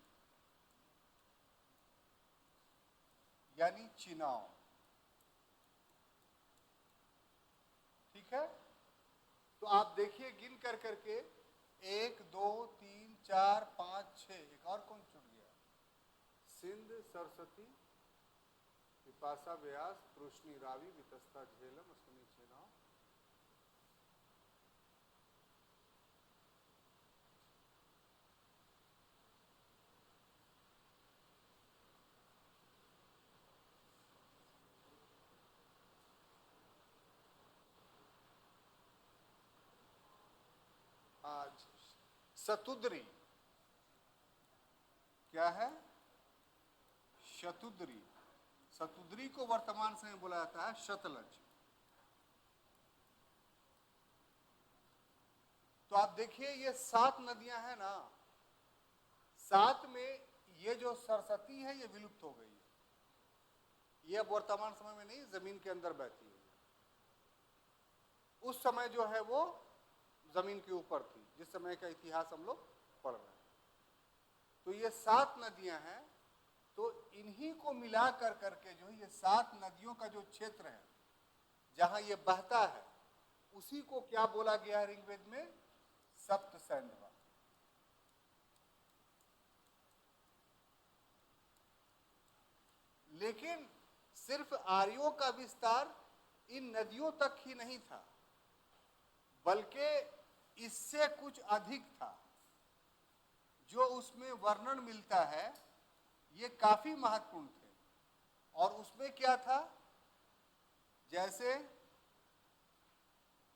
यानी चिनाव। ठीक है, तो आप देखिए गिन कर करके 1 2 3 4 5 6, एक और कौन छूट गया? सिंध, सरस्वती, विपाशा, व्यास, पुरुषनी, रावी, वितस्ता, झेलम, अस्किनी, चिनाव। आज शतुद्री, क्या है? शतुद्री। शतुद्री को वर्तमान समय बोला जाता है शतलज। तो आप देखिए ये 7 नदियां हैं ना, 7 में ये जो सरस्वती है ये विलुप्त हो गई है, ये अब वर्तमान समय में नहीं, जमीन के अंदर बहती है। उस समय जो है वो जमीन के ऊपर थी, जिस समय का इतिहास हम लोग पढ़ रहे हैं। तो ये 7 नदियां हैं, तो इन्हीं को मिला कर करके जो ये 7 नदियों का जो क्षेत्र है जहां ये बहता है, उसी को क्या बोला गया है ऋग्वेद में? सप्त सैंधवा। लेकिन सिर्फ आर्यों का विस्तार इन नदियों तक ही नहीं था, बल्कि इससे कुछ अधिक था। जो उसमें वर्णन मिलता है ये काफी महत्वपूर्ण थे। और उसमें क्या था? जैसे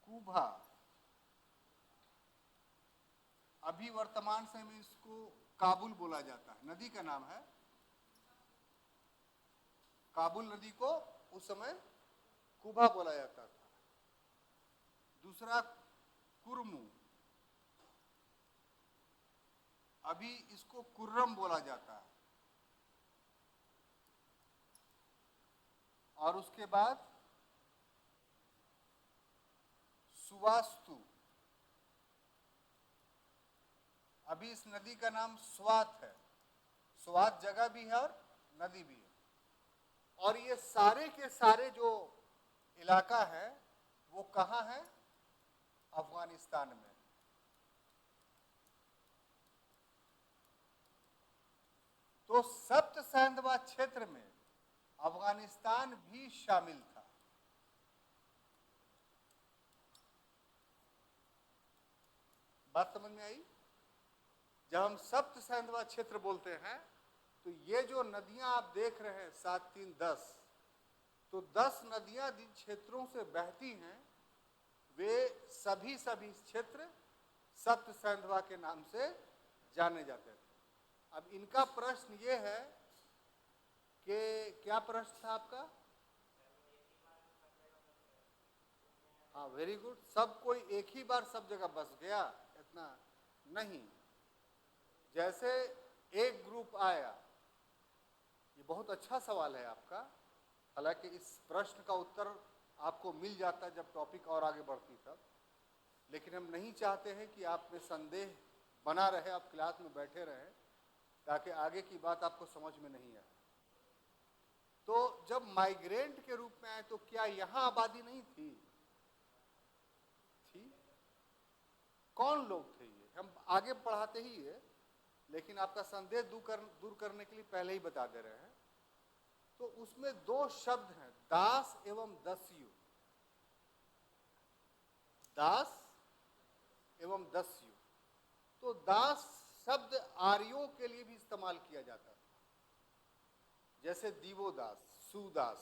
कुभा, अभी वर्तमान समय में इसको काबुल बोला जाता है, नदी का नाम है काबुल। नदी को उस समय कुभा बोला जाता था। दूसरा कुर्मू, अभी इसको कुर्रम बोला जाता है। और उसके बाद सुवास्तु, अभी इस नदी का नाम स्वात है। स्वात जगह भी है और नदी भी है। और ये सारे के सारे जो इलाका है वो कहाँ है? अफगानिस्तान में। तो सप्त सैंधवा क्षेत्र में अफगानिस्तान भी शामिल था। बात समझ में आई? जब हम सप्त सैंधवा क्षेत्र बोलते हैं तो ये जो नदियां आप देख रहे हैं 7, 3, 10, तो 10 नदियां जिन क्षेत्रों से बहती हैं वे सभी क्षेत्र सप्त सैंधवा के नाम से जाने जाते थे। अब इनका प्रश्न ये है कि क्या प्रश्न था आपका? हाँ, वेरी गुड। सब कोई एक ही बार सब जगह बस गया, इतना नहीं। जैसे एक ग्रुप आया, ये बहुत अच्छा सवाल है आपका। हालांकि इस प्रश्न का उत्तर आपको मिल जाता जब टॉपिक और आगे बढ़ती तब, लेकिन हम नहीं चाहते हैं कि आप में संदेह बना रहे, आप क्लास में बैठे रहें ताकि आगे की बात आपको समझ में नहीं आए। तो जब माइग्रेंट के रूप में आए तो क्या यहां आबादी नहीं थी? थी। कौन लोग थे ये हम आगे पढ़ाते ही है, लेकिन आपका संदेह दूर करने के लिए पहले ही बता दे रहे हैं। तो उसमें दो शब्द हैं, दास एवं दस्यु। दास एवं दस्यु। तो दास शब्द आर्यों के लिए भी इस्तेमाल किया जाता था, जैसे दीवोदास, सुदास,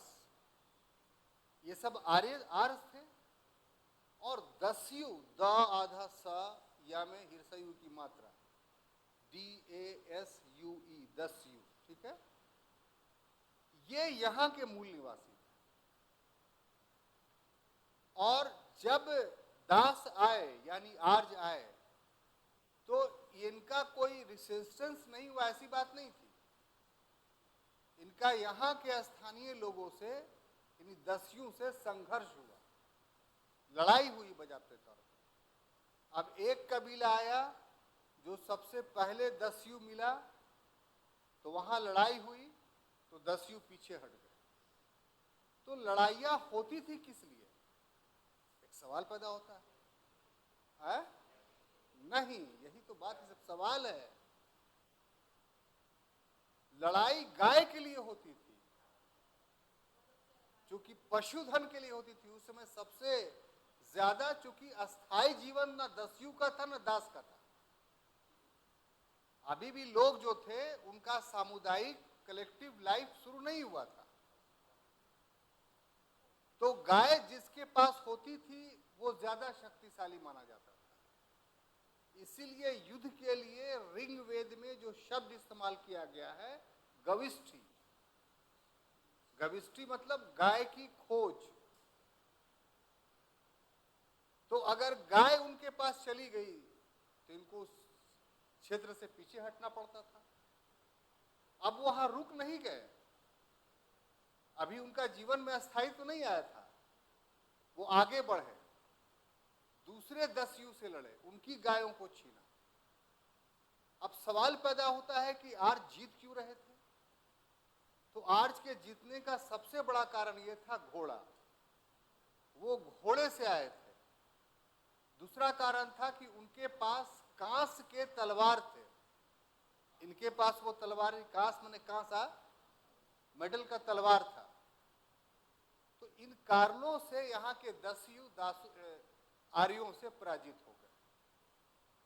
ये सब आर्य थे। और दस्यु, द आधा सा या में हिरसयु की मात्रा, DASUE, दस्यु, ठीक है। ये यहां के मूल निवासी थे। और जब दास आए यानी आर्य आए तो इनका कोई रेजिस्टेंस नहीं हुआ, ऐसी बात नहीं थी। इनका यहां के स्थानीय लोगों से यानी दस्युओं से संघर्ष हुआ, लड़ाई हुई बजाते तौर पर। अब एक कबीला आया जो सबसे पहले दस्यु मिला, तो वहां लड़ाई हुई तो दस्यु पीछे हट गए। तो लड़ाइयां होती थी किस लिए? एक सवाल पैदा होता है, नहीं, यही तो बात है, सब सवाल है। लड़ाई गाय के लिए होती थी, चूंकि पशुधन के लिए होती थी। उस समय सबसे ज्यादा, चूंकि अस्थाई जीवन न दस्यु का था न दास का था। अभी भी लोग जो थे उनका सामुदायिक कलेक्टिव लाइफ शुरू नहीं हुआ था। तो गाय जिसके पास होती थी वो ज्यादा शक्तिशाली माना जाता था। इसीलिए युद्ध के लिए ऋग्वेद में जो शब्द इस्तेमाल किया गया है, गविष्ठी। गविष्ठी मतलब गाय की खोज। तो अगर गाय उनके पास चली गई तो इनको उस क्षेत्र से पीछे हटना पड़ता था। अब वहां रुक नहीं गए, अभी उनका जीवन में अस्थायित्व तो नहीं आया था, वो आगे बढ़े, दूसरे दस्यु से लड़े, उनकी गायों को छीना। अब सवाल पैदा होता है कि आर्य जीत क्यों रहे थे? तो आर्य के जीतने का सबसे बड़ा कारण यह था घोड़ा, वो घोड़े से आए थे। दूसरा कारण था कि उनके पास कांस के तलवार थे। इनके पास वो तलवार, कांस माने कांसा, मेडल का तलवार था। तो इन कारणों से यहाँ के दस्यु आर्यों से पराजित हो गए।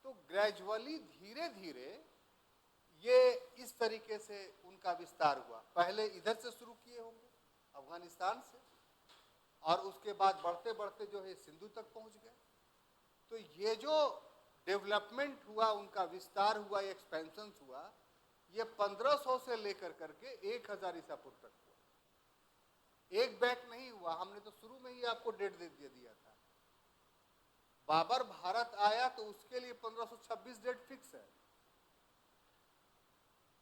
तो ग्रेजुअली, धीरे धीरे ये इस तरीके से उनका विस्तार हुआ। पहले इधर से शुरू किए होंगे, अफगानिस्तान से, और उसके बाद बढ़ते बढ़ते जो है सिंधु तक पहुंच गए। तो ये जो डेवलपमेंट हुआ, उनका विस्तार हुआ, एक्सपेंशन हुआ, ये 1500 से लेकर करके 1000 ईसा पूर्व तक हुआ। एक बैच नहीं हुआ, हमने तो शुरू में ही आपको डेट दे दिया था। बाबर भारत आया तो उसके लिए 1526 डेट फिक्स है,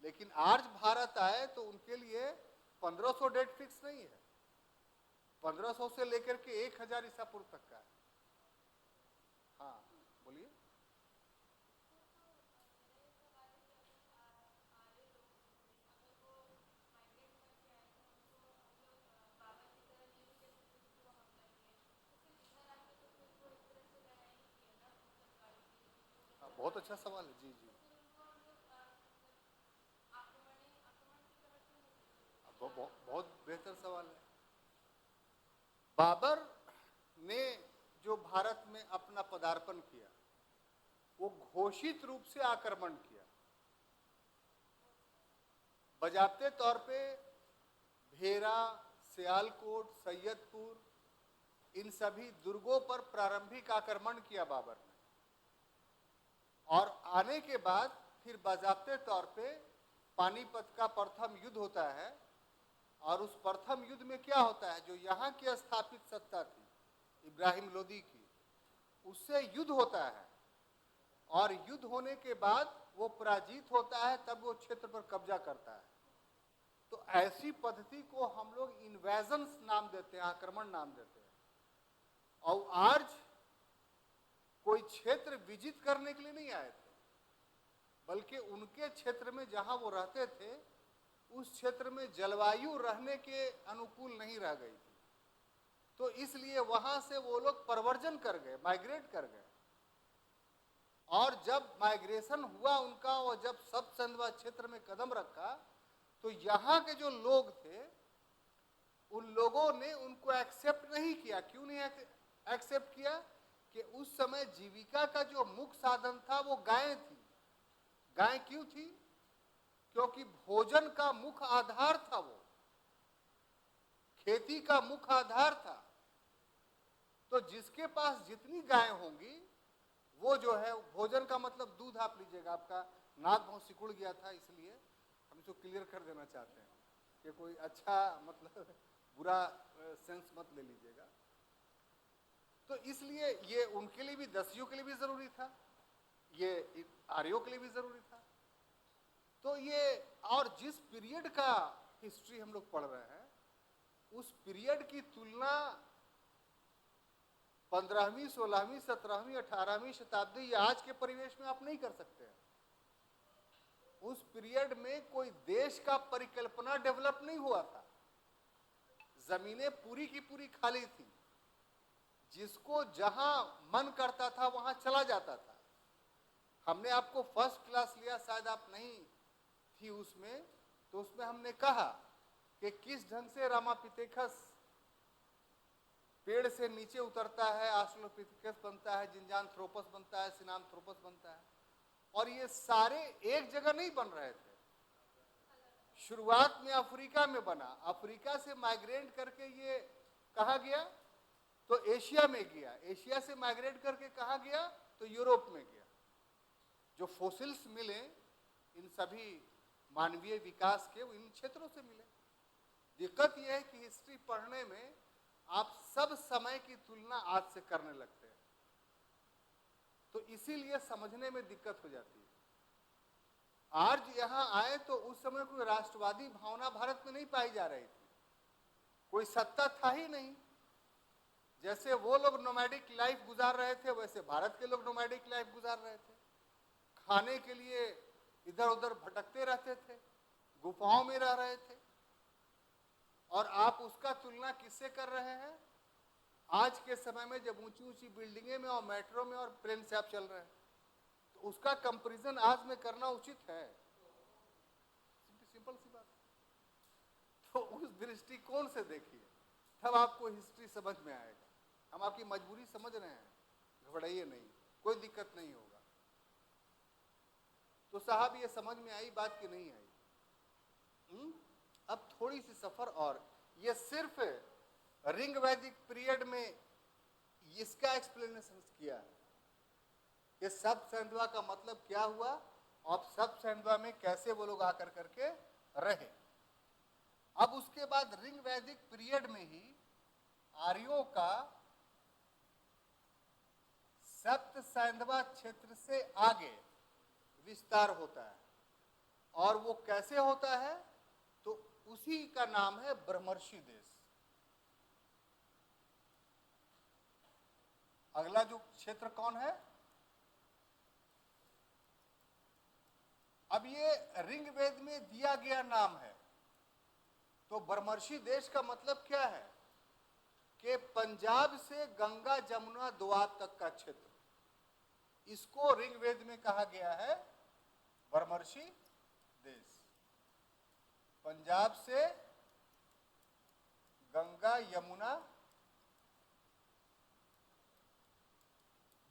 लेकिन आर्य भारत आए तो उनके लिए 1500 डेट फिक्स नहीं है। 1500 से लेकर के 1000 ईसा पूर्व तक का है। हाँ बोलिए। हाँ, बहुत अच्छा सवाल है। जी जी, बहुत बेहतर सवाल है। बाबर ने जो भारत में अपना पदार्पण किया वो घोषित रूप से आक्रमण किया। बजाते तौर पे भेरा, सियालकोट, सैयदपुर, इन सभी दुर्गों पर प्रारंभिक आक्रमण किया बाबर ने, और आने के बाद फिर बाजाप्ते तौर पे पानीपत का प्रथम युद्ध होता है। और उस प्रथम युद्ध में क्या होता है, जो यहाँ की स्थापित सत्ता थी इब्राहिम लोदी की, उससे युद्ध होता है, और युद्ध होने के बाद वो पराजित होता है, तब वो क्षेत्र पर कब्जा करता है। तो ऐसी पद्धति को हम लोग इन्वेजन्स नाम देते हैं, आक्रमण नाम देते हैं। और आज कोई क्षेत्र विजित करने के लिए नहीं आए थे, बल्कि उनके क्षेत्र में जहां वो रहते थे उस क्षेत्र में जलवायु रहने के अनुकूल नहीं रह गई थी, तो इसलिए वहां से वो लोग प्रवर्जन कर गए, माइग्रेट कर गए। और जब माइग्रेशन हुआ उनका, और जब सब संधवा क्षेत्र में कदम रखा, तो यहाँ के जो लोग थे उन लोगों ने उनको एक्सेप्ट नहीं किया। क्यों नहीं एक्सेप्ट किया? कि उस समय जीविका का जो मुख्य साधन था वो गाय थी। गाय क्यों थी? क्योंकि भोजन का मुख्य आधार था, वो खेती का मुख्य आधार था। तो जिसके पास जितनी गाय होंगी वो जो है, भोजन का मतलब दूध, आप लीजिएगा, आपका नाक बहुत सिकुड़ गया था इसलिए हम इसको क्लियर कर देना चाहते हैं कि कोई अच्छा मतलब बुरा सेंस मत ले लीजिएगा। तो इसलिए ये उनके लिए भी, दसियों के लिए भी जरूरी था, ये आर्यों के लिए भी जरूरी था। तो ये, और जिस पीरियड का हिस्ट्री हम लोग पढ़ रहे हैं उस पीरियड की तुलना 15वीं, 16वीं, 17वीं, 18वीं शताब्दी या आज के परिवेश में आप नहीं कर सकते हैं। उस पीरियड में कोई देश का परिकल्पना डेवलप नहीं हुआ था, जमीनें पूरी की पूरी खाली थी, जिसको जहां मन करता था वहां चला जाता था। हमने आपको फर्स्ट क्लास लिया, शायद आप नहीं थी उसमें, तो उसमें हमने कहा कि किस ढंग से रामापिथेकस पेड़ से नीचे उतरता है, ऑस्ट्रेलोपिथेकस बनता है, जिंजानथ्रोपस बनता है, सिनामथ्रोपस बनता है, और ये सारे एक जगह नहीं बन रहे थे। शुरुआत में अफ्रीका में बना, अफ्रीका से माइग्रेट करके ये कहाँ गया? तो एशिया में गया, एशिया से माइग्रेट करके कहाँ गया? तो यूरोप में गया। जो फोसिल्स मिले इन सभी मानवीय विकास के, वो इन क्षेत्रों से मिले। दिक्कत यह है कि हिस्ट्री पढ़ने में आप सब समय की तुलना आज से करने लगते हैं, तो इसीलिए समझने में दिक्कत हो जाती है। आज यहां आए तो उस समय कोई राष्ट्रवादी भावना भारत में नहीं पाई जा रही थी, कोई सत्ता था ही नहीं। जैसे वो लोग नोमैडिक लाइफ गुजार रहे थे, वैसे भारत के लोग नोमैडिक लाइफ गुजार रहे थे। खाने के लिए इधर उधर भटकते रहते थे, गुफाओं में रह रहे थे। और आप उसका तुलना किससे कर रहे हैं? आज के समय में जब ऊंची ऊंची बिल्डिंगें में और मेट्रो में और प्लेन से आप चल रहे हैं, तो उसका कंपैरिजन आज में करना उचित है? सिंपल सी बात। तो उस दृष्टिकोण से देखिए, तब आपको हिस्ट्री समझ में आएगा। हम आपकी मजबूरी समझ रहे हैं, घबराइए नहीं, कोई दिक्कत नहीं होगा। तो साहब ये समझ में आई बात कि नहीं आई? अब थोड़ी सी सफर, और ये सिर्फ रिंग वैदिक पीरियड में इसका एक्सप्लेनेशन किया है कि सब सैंधवा का मतलब क्या हुआ और सब सैंधवा में कैसे वो लोग आकर करके रहे। अब उसके बाद रिंग वैदिक पीरियड में ही आर्यों का सप्त सैंधवा क्षेत्र से आगे विस्तार होता है, और वो कैसे होता है? तो उसी का नाम है ब्रह्मर्षि देश। अगला जो क्षेत्र कौन है? अब ये रिंग वेद में दिया गया नाम है। तो ब्रह्मर्षि देश का मतलब क्या है? कि पंजाब से गंगा जमुना दोआब तक का क्षेत्र, इसको रिंग वेद में कहा गया है ब्रह्मर्षि देश। पंजाब से गंगा यमुना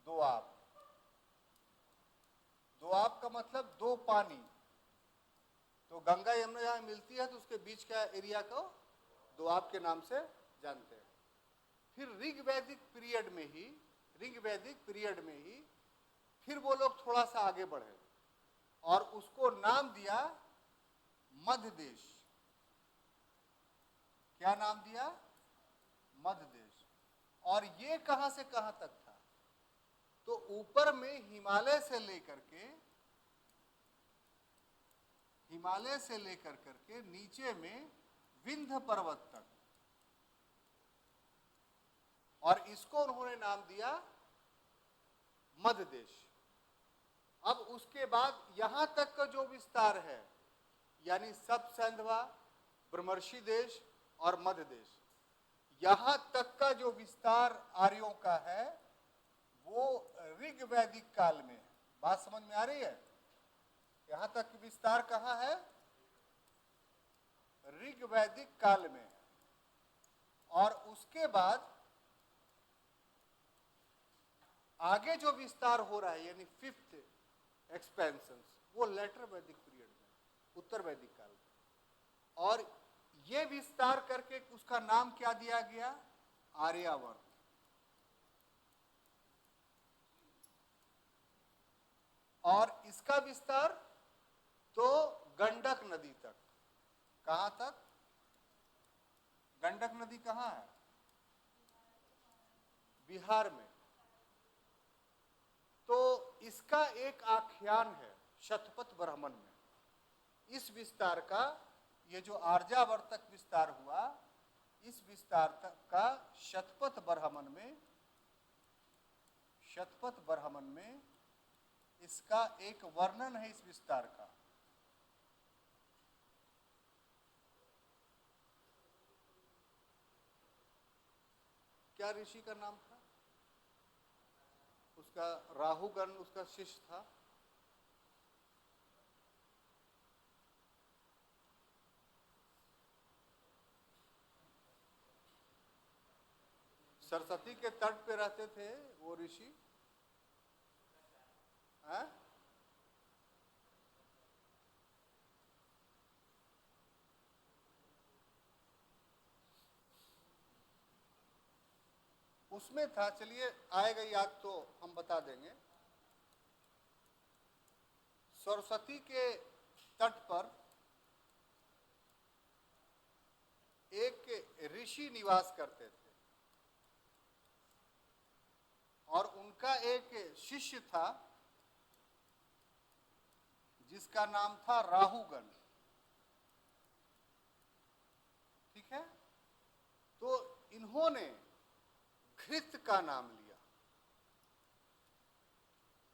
दोआब। दोआब का मतलब दो पानी, तो गंगा यमुना जहां मिलती है तो उसके बीच का एरिया को दोआब के नाम से जानते हैं। फिर ऋग्वैदिक पीरियड में ही फिर वो लोग थोड़ा सा आगे बढ़े और उसको नाम दिया मध्य देश। क्या नाम दिया? मध्य देश। और ये कहां से कहां तक था? तो ऊपर में हिमालय से लेकर करके नीचे में विंध्य पर्वत तक, और इसको उन्होंने नाम दिया मध्य देश। अब उसके बाद यहां तक का जो विस्तार है, यानी सब सैंधवा, ब्रह्मर्षि देश और मध्य देश, यहां तक का जो विस्तार आर्यों का है वो ऋग्वैदिक काल में है। बात समझ में आ रही है? यहां तक विस्तार कहां है? ऋग्वैदिक काल में। और उसके बाद आगे जो विस्तार हो रहा है, यानी फिफ्थ एक्सपेंशन, वो लेटर वैदिक पीरियड में, उत्तर वैदिक काल में। और ये विस्तार करके उसका नाम क्या दिया गया? आर्यावर्त। और इसका विस्तार तो गंडक नदी तक। कहां तक? गंडक नदी कहां है? बिहार में। तो इसका एक आख्यान है शतपथ ब्राह्मण में, इस विस्तार का, ये जो आर्यावर्त तक विस्तार हुआ, इस विस्तार तक का शतपथ ब्राह्मण में इसका एक वर्णन है इस विस्तार का। क्या ऋषि का नाम था उसका? राहुगण उसका शिष्य था। सरस्वती के तट पे रहते थे वो ऋषि। उसमें था, चलिए आएगा याद तो हम बता देंगे। सरस्वती के तट पर एक ऋषि निवास करते थे और उनका एक शिष्य था जिसका नाम था राहुगण। ठीक है? तो इन्होंने घृत का नाम लिया,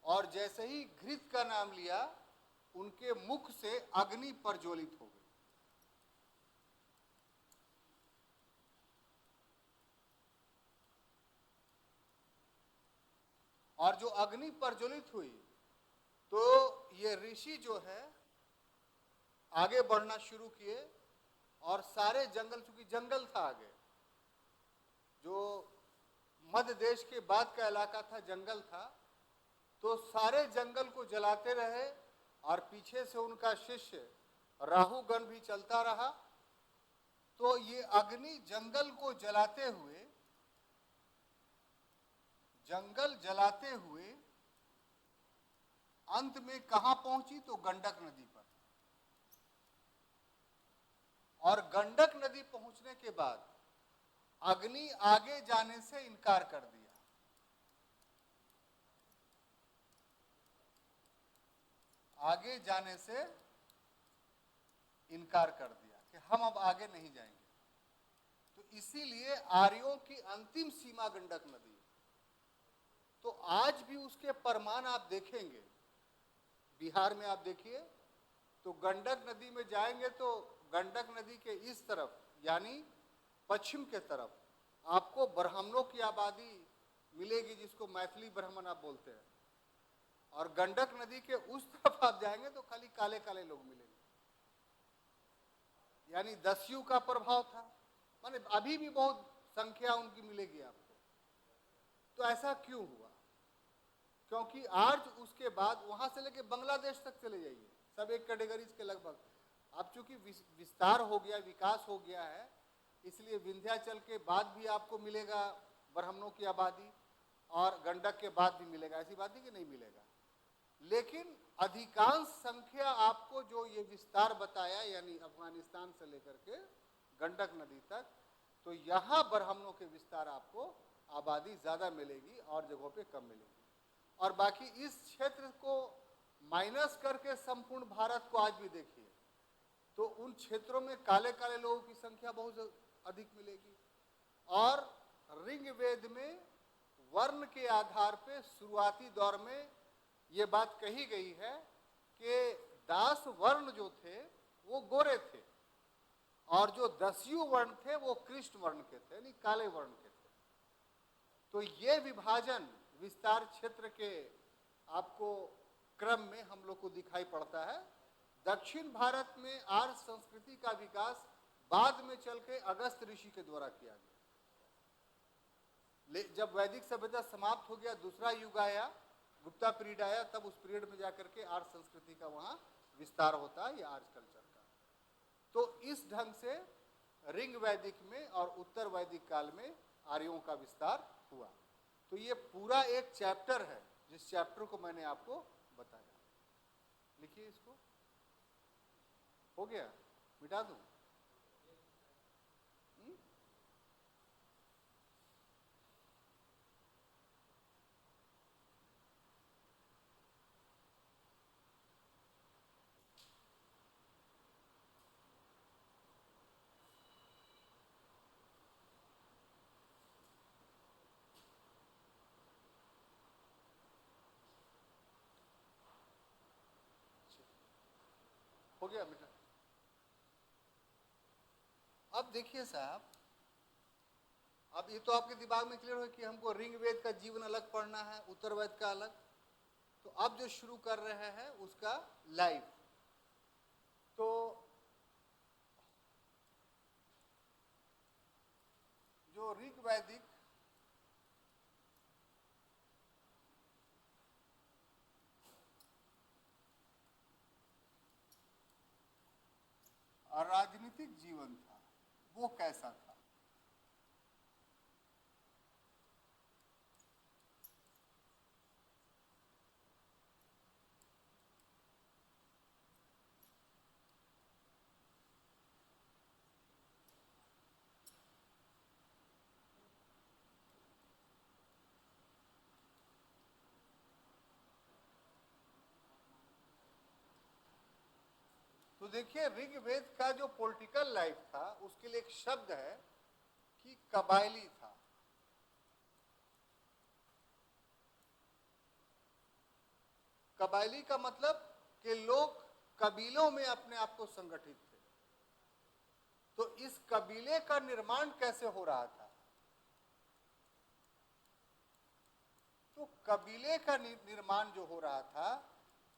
और जैसे ही घृत का नाम लिया उनके मुख से अग्नि प्रज्वलित हो गई। और जो अग्नि प्रज्वलित हुई तो ये ऋषि जो है आगे बढ़ना शुरू किए, और सारे जंगल, चूंकि जंगल था आगे, जो मध्य देश के बाद का इलाका था जंगल था, तो सारे जंगल को जलाते रहे और पीछे से उनका शिष्य राहुगण भी चलता रहा। तो ये अग्नि जंगल को जलाते हुए अंत में कहां पहुंची? तो गंडक नदी पर। और गंडक नदी पहुंचने के बाद अग्नि आगे जाने से इनकार कर दिया। आगे जाने से इनकार कर दिया कि हम अब आगे नहीं जाएंगे। तो इसीलिए आर्यों की अंतिम सीमा गंडक नदी। तो आज भी उसके प्रमाण आप देखेंगे, बिहार में आप देखिए तो गंडक नदी में जाएंगे तो गंडक नदी के इस तरफ, यानी पश्चिम के तरफ, आपको ब्राह्मणों की आबादी मिलेगी, जिसको मैथिली ब्राह्मण आप बोलते हैं। और गंडक नदी के उस तरफ आप जाएंगे तो खाली काले काले लोग मिलेंगे, यानी दस्यु का प्रभाव था। माने अभी भी बहुत संख्या उनकी मिलेगी आपको। तो ऐसा क्यों हुआ? क्योंकि आज उसके बाद वहां से लेके बांग्लादेश तक चले जाइए, सब एक कैटेगरीज के लगभग। अब चूंकि विस्तार हो गया, विकास हो गया है, इसलिए विंध्याचल के बाद भी आपको मिलेगा ब्राह्मणों की आबादी, और गंडक के बाद भी मिलेगा, ऐसी बात नहीं कि नहीं मिलेगा। लेकिन अधिकांश संख्या आपको जो ये विस्तार बताया, यानी अफगानिस्तान से लेकर के गंडक नदी तक, तो यहाँ ब्राह्मणों के विस्तार आपको आबादी ज्यादा मिलेगी और जगहों पे कम मिलेगी। और बाकी इस क्षेत्र को माइनस करके संपूर्ण भारत को आज भी देखिए तो उन क्षेत्रों में काले काले लोगों की संख्या बहुत अधिक मिलेगी। और ऋग्वेद में वर्ण के आधार पे शुरुआती दौर में ये बात कही गई है कि दास वर्ण जो थे वो गोरे थे, और जो दस्यु वर्ण थे वो कृष्ण वर्ण के थे, यानी काले वर्ण के थे। तो ये विभाजन विस्तार क्षेत्र के आपको क्रम में हम लोग को दिखाई पड़ता है। दक्षिण भारत में आर्य संस्कृति का विकास बाद में चल के अगस्त ऋषि के द्वारा किया गया। जब वैदिक सभ्यता समाप्त हो गया, दूसरा युग आया, गुप्ता पीरियड आया, तब उस पीरियड में जाकर के आर्य संस्कृति का वहां विस्तार होता है, या आर्य कल्चर का। तो इस ढंग से ऋग वैदिक में और उत्तर वैदिक काल में आर्यों का विस्तार हुआ। तो ये पूरा एक चैप्टर है, जिस चैप्टर को मैंने आपको बताया। लिखिए इसको। हो गया? मिटा दूं? हो गया बेटा? अब देखिए साहब, अब ये तो आपके दिमाग में क्लियर हो कि हमको ऋग्वेद का जीवन अलग पढ़ना है, उत्तर वेद का अलग। तो अब जो शुरू कर रहे हैं उसका लाइव। तो जो ऋग्वैदिक राजनीतिक जीवन था वो कैसा था? तो देखिए, ऋग्वेद का जो पॉलिटिकल लाइफ था उसके लिए एक शब्द है कि कबायली था। कबायली का मतलब कि लोग कबीलों में अपने आप को संगठित थे। तो इस कबीले का निर्माण कैसे हो रहा था? तो कबीले का निर्माण जो हो रहा था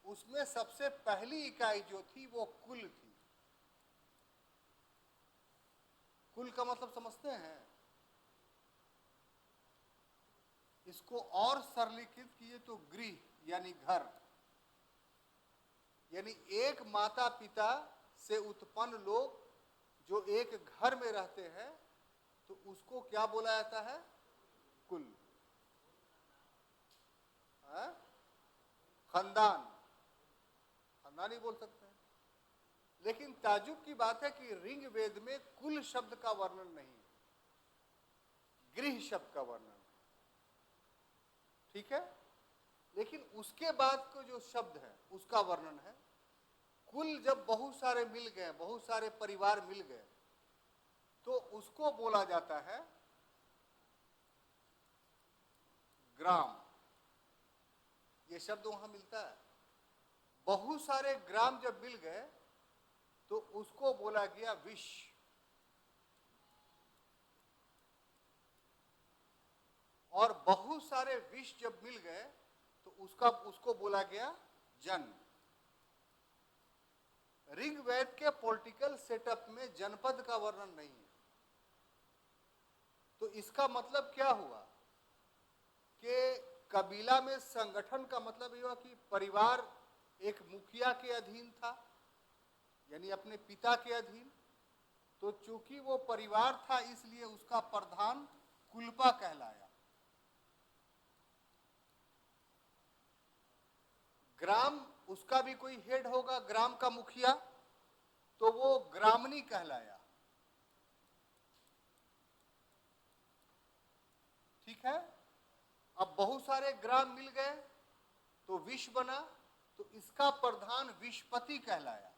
उसमें सबसे पहली इकाई जो थी वो कुल थी। कुल का मतलब समझते हैं? इसको और सरलीकृत किए तो गृह यानी घर, यानी एक माता पिता से उत्पन्न लोग जो एक घर में रहते हैं, तो उसको क्या बोला जाता है? कुल। खानदान, खानदान ही बोल सकते हैं। लेकिन ताजुब की बात है कि ऋग्वेद में कुल शब्द का वर्णन नहीं, गृह शब्द का वर्णन। ठीक है? लेकिन उसके बाद को जो शब्द है उसका वर्णन है। कुल जब बहुत सारे मिल गए, बहुत सारे परिवार मिल गए, तो उसको बोला जाता है ग्राम। ये शब्द वहां मिलता है। बहुत सारे ग्राम जब मिल गए तो उसको बोला गया विश्व। और बहुत सारे विश्व जब मिल गए तो उसको बोला गया जन। ऋग्वेद के पॉलिटिकल सेटअप में जनपद का वर्णन नहीं है। तो इसका मतलब क्या हुआ कि कबीला में संगठन का मतलब ये हुआ कि परिवार एक मुखिया के अधीन था, यानी अपने पिता के अधीन। तो चूंकि वो परिवार था इसलिए उसका प्रधान कुलपा कहलाया। ग्राम, उसका भी कोई हेड होगा, ग्राम का मुखिया, तो वो ग्रामनी कहलाया। ठीक है। अब बहुत सारे ग्राम मिल गए तो विश्व बना, तो इसका प्रधान विश्वपति कहलाया।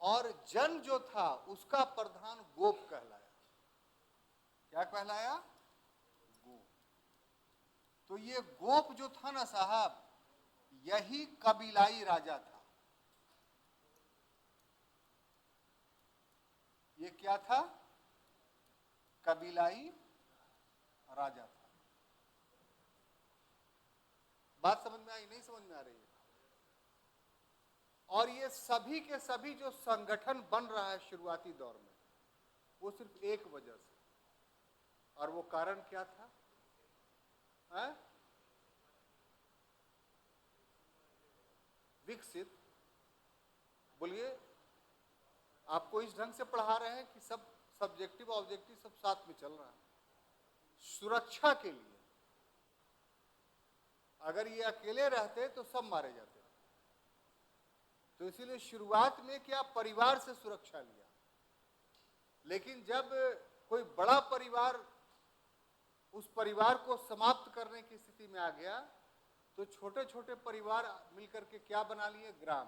और जन जो था उसका प्रधान गोप कहलाया। क्या कहलाया? गोप। तो ये गोप जो था ना साहब, यही कबीलाई राजा था। ये क्या था? कबीलाई राजा था। बात समझ में आई? नहीं समझ में आ रही है? और ये सभी के सभी जो संगठन बन रहा है शुरुआती दौर में, वो सिर्फ एक वजह से, और वो कारण क्या था? विकसित। बोलिए, आपको इस ढंग से पढ़ा रहे हैं कि सब सब्जेक्टिव ऑब्जेक्टिव सब साथ में चल रहा है। सुरक्षा के लिए अगर ये अकेले रहते तो सब मारे जाते, तो इसीलिए शुरुआत में क्या परिवार से सुरक्षा लिया। लेकिन जब कोई बड़ा परिवार उस परिवार को समाप्त करने की स्थिति में आ गया, तो छोटे छोटे परिवार मिलकर के क्या बना लिए? ग्राम,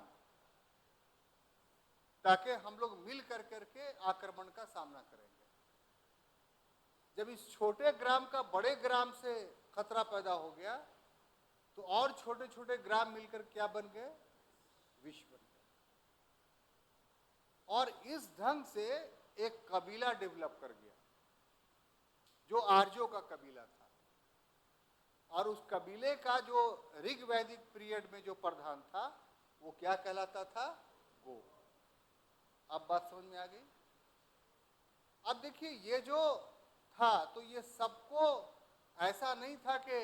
ताकि हम लोग मिल कर करके आक्रमण का सामना करेंगे। जब इस छोटे ग्राम का बड़े ग्राम से खतरा पैदा हो गया, तो और छोटे छोटे ग्राम मिलकर क्या बन गए? विश्व बन गए। और इस ढंग से एक कबीला डेवलप कर गया जो आर्यों का कबीला था। और उस कबीले का जो ऋग्वैदिक पीरियड में जो प्रधान था वो क्या कहलाता था? गो। अब बात समझ में आ गई? अब देखिए, ये जो था तो ये सबको ऐसा नहीं था कि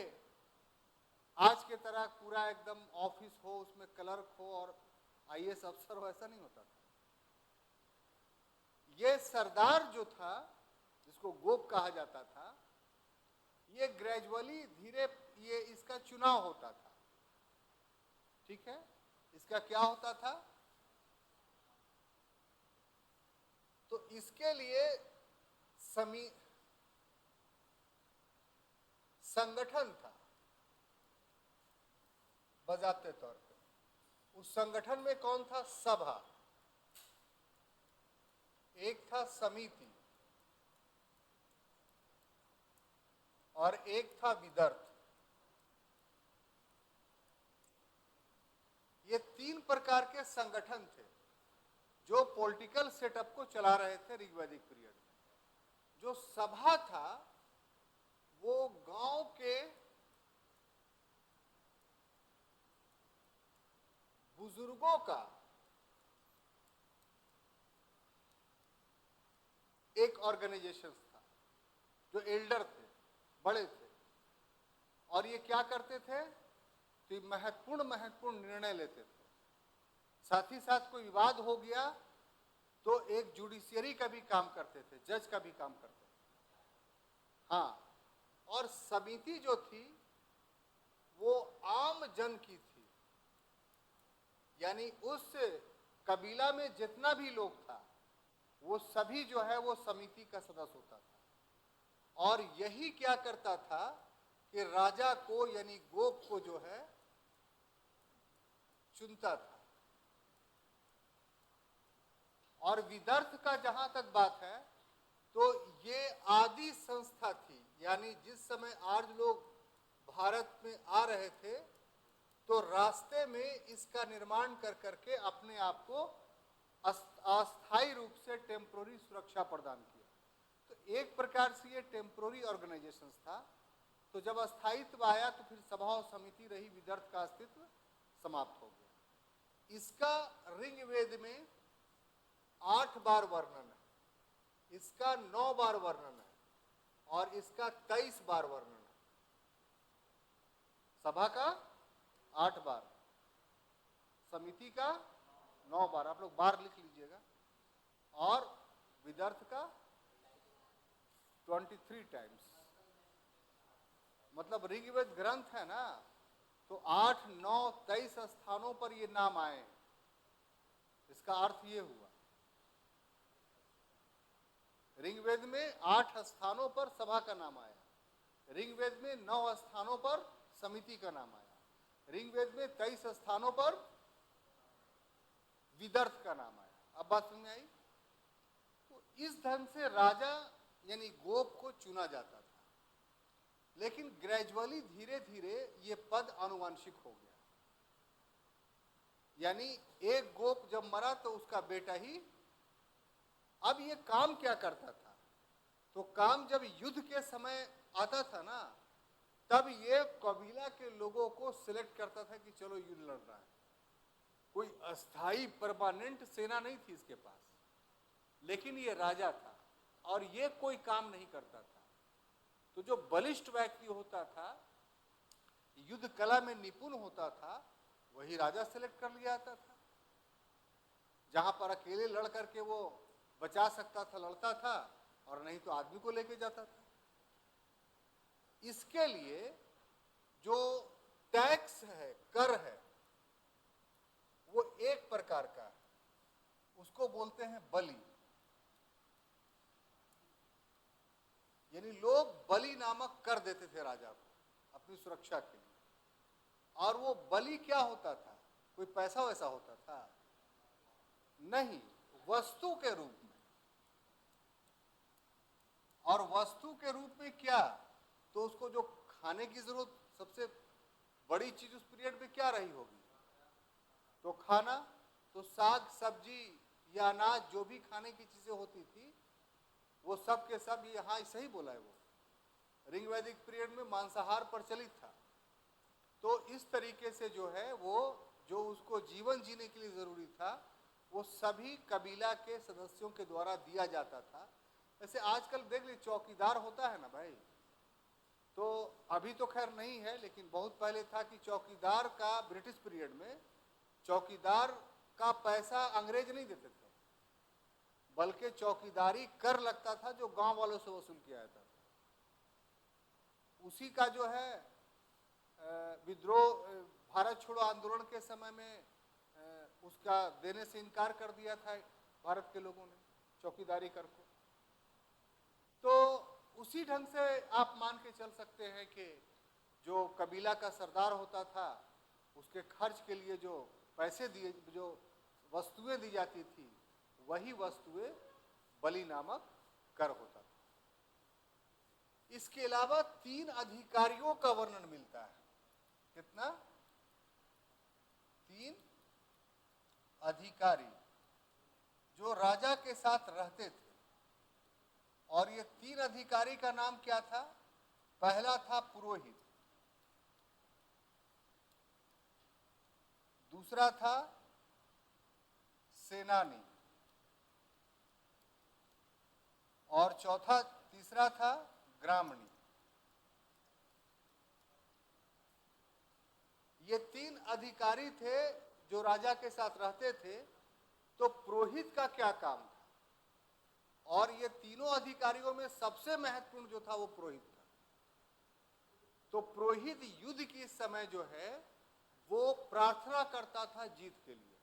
आज के तरह पूरा एकदम ऑफिस हो, उसमें क्लर्क हो और आईएएस अफसर हो, ऐसा नहीं होता था। ये सरदार जो था, जिसको गोप कहा जाता था, ये ग्रेजुअली धीरे ये इसका चुनाव होता था। ठीक है। इसका क्या होता था? तो इसके लिए संगठन था बजाते तौर पे। उस संगठन में कौन था? सभा, एक था समिति, और एक था विदर्थ। ये तीन प्रकार के संगठन थे जो पॉलिटिकल सेटअप को चला रहे थे ऋग्वैदिक पीरियड में। जो सभा था वो गांव के बुजुर्गों का एक ऑर्गेनाइजेशन था, जो एल्डर थे, बड़े थे। और ये क्या करते थे? तो महत्वपूर्ण निर्णय लेते थे। साथ ही साथ कोई विवाद हो गया तो एक जुडिशियरी का भी काम करते थे, जज का भी काम करते थे। हाँ। और समिति जो थी वो आम जन की थी, यानी उस कबीला में जितना भी लोग था वो सभी जो है वो समिति का सदस्य होता था। और यही क्या करता था कि राजा को, यानी गोप को जो है चुनता था। और विदर्थ का जहां तक बात है, तो ये आदि संस्था थी, यानी जिस समय आर्य लोग भारत में आ रहे थे तो रास्ते में इसका निर्माण कर करके अपने आप को अस्थायी रूप से टेम्पोररी सुरक्षा प्रदान किया। तो एक प्रकार से ये टेम्पोररी ऑर्गेनाइजेशन था। तो जब अस्थायित्व आया तो फिर सभा और समिति रही, विदर्थ का अस्तित्व समाप्त हो गया। इसका ऋग्वेद में 8 बार वर्णन है, इसका 9 बार वर्णन है और इसका 23 बार वर्णन है। सभा का 8 बार, समिति का 9 बार, आप लोग बार लिख लीजिएगा, और विदर्थ का 23 टाइम्स। मतलब ऋग्वेद ग्रंथ है ना, तो 8, 9, 23 स्थानों पर ये नाम आए। इसका अर्थ ये हुआ, ऋग्वेद में 8 स्थानों पर सभा का नाम आया, ऋग्वेद में 9 स्थानों पर समिति का नाम आया, ऋग्वेद में 23 स्थानों पर विदर्थ का नाम आया। अब बात समझ में आई? तो इस ढंग से राजा यानी गोप को चुना जाता था, लेकिन ग्रेजुअली धीरे धीरे ये पद आनुवंशिक हो गया। यानी एक गोप जब मरा तो उसका बेटा ही। अब ये काम क्या करता था? तो काम जब युद्ध के समय आता था ना, तब ये कबीला के लोगों को सिलेक्ट करता था कि चलो युद्ध लड़ना है। कोई अस्थाई परमानेंट सेना नहीं थी इसके पास, लेकिन ये राजा था और ये कोई काम नहीं करता था। तो जो बलिष्ठ व्यक्ति होता था, युद्ध कला में निपुण होता था, वही राजा सिलेक्ट कर लिया जाता था। जहां पर अकेले लड़ करके वो बचा सकता था लड़ता था, और नहीं तो आदमी को लेके जाता था। इसके लिए जो टैक्स है, कर है, वो एक प्रकार का है, उसको बोलते हैं बलि। यानी लोग बलि नामक कर देते थे राजा को अपनी सुरक्षा के लिए। और वो बलि क्या होता था? कोई पैसा वैसा होता था? नहीं, वस्तु के रूप में। और वस्तु के रूप में क्या? तो उसको जो खाने की जरूरत, सबसे बड़ी चीज उस पीरियड में क्या रही होगी? तो खाना। तो साग सब्जी या अनाज, जो भी खाने की चीजें होती थी, वो सब के सब, यहाँ सही बोला है, वो ऋग्वैदिक पीरियड में मांसाहार प्रचलित था। तो इस तरीके से जो है, वो जो उसको जीवन जीने के लिए जरूरी था, वो सभी कबीला के सदस्यों के द्वारा दिया जाता था। ऐसे आजकल देख लीजिए, चौकीदार होता है ना भाई, तो अभी तो खैर नहीं है, लेकिन बहुत पहले था कि चौकीदार का, ब्रिटिश पीरियड में चौकीदार का पैसा अंग्रेज नहीं देते थे, बल्कि चौकीदारी कर लगता था जो गांव वालों से वसूल किया जाता था। उसी का जो है विद्रोह, भारत छोड़ो आंदोलन के समय में उसका देने से इनकार कर दिया था भारत के लोगों ने, चौकीदारी कर को। तो उसी ढंग से आप मान के चल सकते हैं कि जो कबीला का सरदार होता था, उसके खर्च के लिए जो पैसे दिए, जो वस्तुएं दी जाती थी, वही वस्तुएं बलि नामक कर होता था। इसके अलावा 3 अधिकारियों का वर्णन मिलता है। कितना? 3 अधिकारी जो राजा के साथ रहते थे। और ये 3 अधिकारी का नाम क्या था? पहला था पुरोहित, दूसरा था सेनानी, और तीसरा था ग्रामणी। ये 3 अधिकारी थे जो राजा के साथ रहते थे। तो पुरोहित का क्या काम था? और ये तीनों अधिकारियों में सबसे महत्वपूर्ण जो था वो पुरोहित था। तो पुरोहित युद्ध के समय जो है वो प्रार्थना करता था जीत के लिए,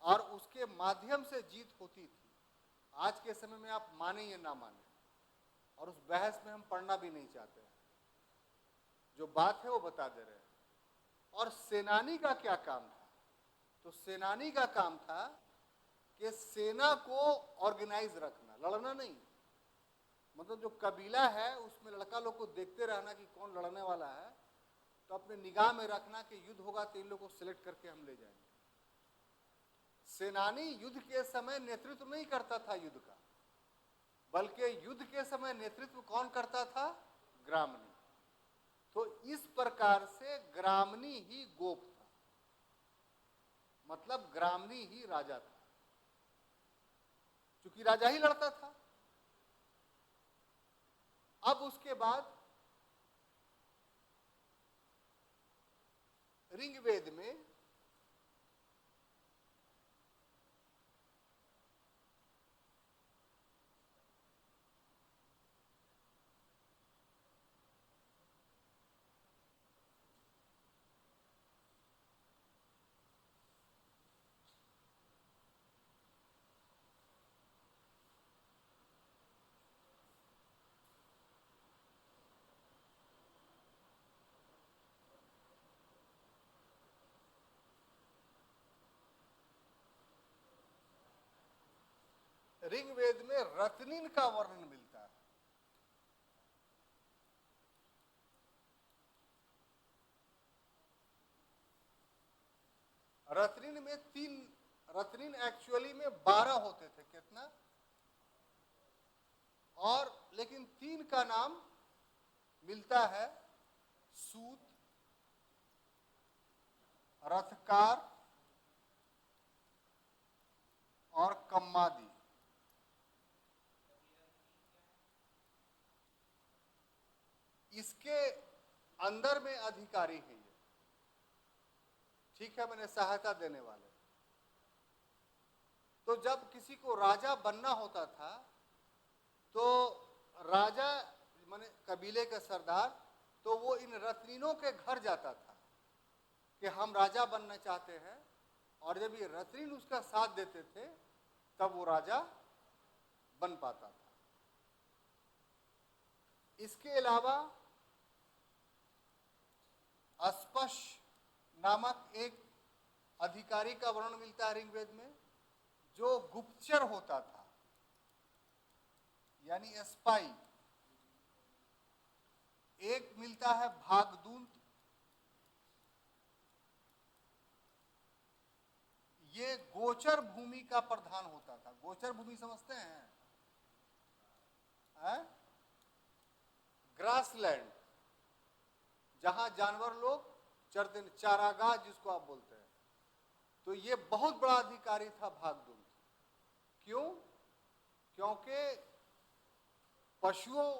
और उसके माध्यम से जीत होती थी। आज के समय में आप माने या ना माने, और उस बहस में हम पढ़ना भी नहीं चाहते हैं, जो बात है वो बता दे रहे हैं। और सेनानी का क्या काम था? तो सेनानी का काम था कि सेना को ऑर्गेनाइज रखना, लड़ना नहीं। मतलब जो कबीला है उसमें लड़का लोग को देखते रहना कि कौन लड़ने वाला है, तो अपने निगाह में रखना कि युद्ध होगा तो इन लोगों को सिलेक्ट करके हम ले जाएंगे। सेनानी युद्ध के समय नेतृत्व नहीं करता था युद्ध का, बल्कि युद्ध के समय नेतृत्व कौन करता था? ग्रामणी। तो इस प्रकार से ग्रामणी ही गोप था। मतलब ग्रामनी ही राजा था, क्योंकि राजा ही लड़ता था। अब उसके बाद ऋग्वेद में ऋग्वेद में रत्निन का वर्णन मिलता है। रत्निन में 3, रत्निन एक्चुअली में 12 होते थे, कितना, और लेकिन 3 का नाम मिलता है, सूत, रथकार और कम्मादी। इसके अंदर में अधिकारी है ये, ठीक है, मैंने सहायता देने वाले। तो जब किसी को राजा बनना होता था तो राजा माने कबीले का सरदार, तो वो इन रत्निनों के घर जाता था कि हम राजा बनना चाहते हैं, और जब ये रत्निन उसका साथ देते थे तब वो राजा बन पाता था। इसके अलावा अस्पश नामक एक अधिकारी का वर्णन मिलता है ऋग्वेद में, जो गुप्तचर होता था, यानी स्पाई। एक मिलता है भागदूत, ये गोचर भूमि का प्रधान होता था। गोचर भूमि समझते हैं? ग्रासलैंड, जहां जानवर लोग चरते, चारागाह जिसको आप बोलते हैं। तो ये बहुत बड़ा अधिकारी था भागदूत। क्यों? क्योंकि पशुओं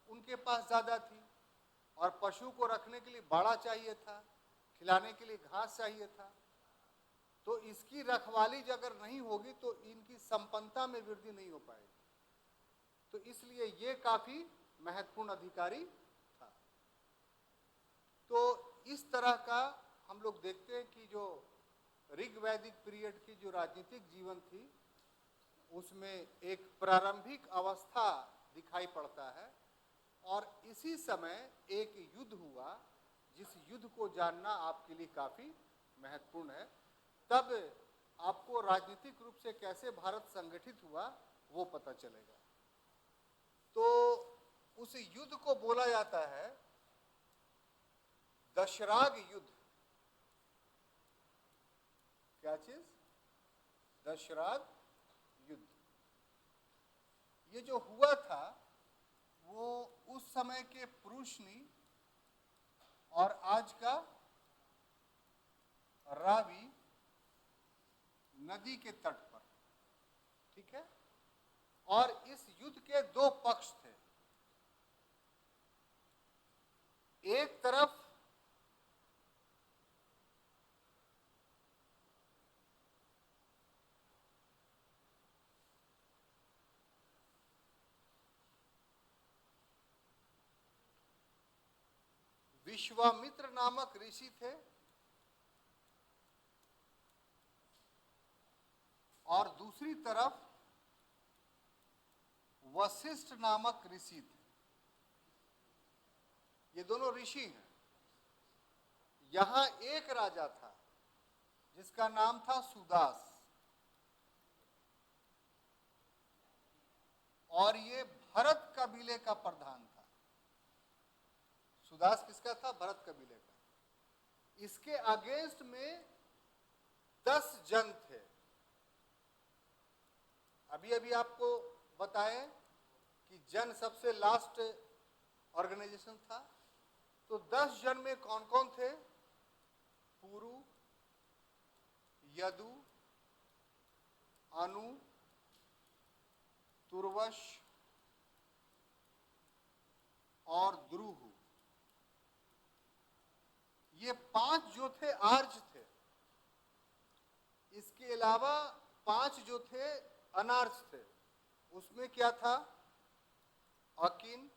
उनके पास ज्यादा थी, और पशु को रखने के लिए बाड़ा चाहिए था, खिलाने के लिए घास चाहिए था। तो इसकी रखवाली अगर नहीं होगी तो इनकी संपन्नता में वृद्धि नहीं हो पाएगी। तो इसलिए ये काफी महत्वपूर्ण अधिकारी था। तो इस तरह का हम लोग देखते हैं कि जो ऋग्वैदिक पीरियड की जो राजनीतिक जीवन थी, उसमें एक प्रारंभिक अवस्था दिखाई पड़ता है, और इसी समय एक युद्ध हुआ, जिस युद्ध को जानना आपके लिए काफी महत्वपूर्ण है। तब आपको राजनीतिक रूप से कैसे भारत संगठित हुआ वो पता चलेगा। तो उस युद्ध को बोला जाता है दशराग युद्ध। क्या चीज? दशराग युद्ध। ये जो हुआ था वो उस समय के पुरुषनी और आज का रावी नदी के तट पर, ठीक है। और इस युद्ध के 2 पक्ष थे। एक तरफ विश्वामित्र नामक ऋषि थे, और दूसरी तरफ वशिष्ठ नामक ऋषि थे। ये दोनों ऋषि हैं। यहां एक राजा था जिसका नाम था सुदास, और ये भरत कबीले का प्रधान था। सुदास किसका था? भरत कबीले का। इसके अगेंस्ट में 10 जन थे। अभी अभी आपको बताएं कि जन सबसे लास्ट ऑर्गेनाइजेशन था। तो 10 जन में कौन कौन थे? पुरु, यदु, अनु, तुर्वश और द्रुह, ये 5 जो थे आर्ज थे। इसके अलावा 5 जो थे अनार्ज थे। उसमें क्या था? अकिन,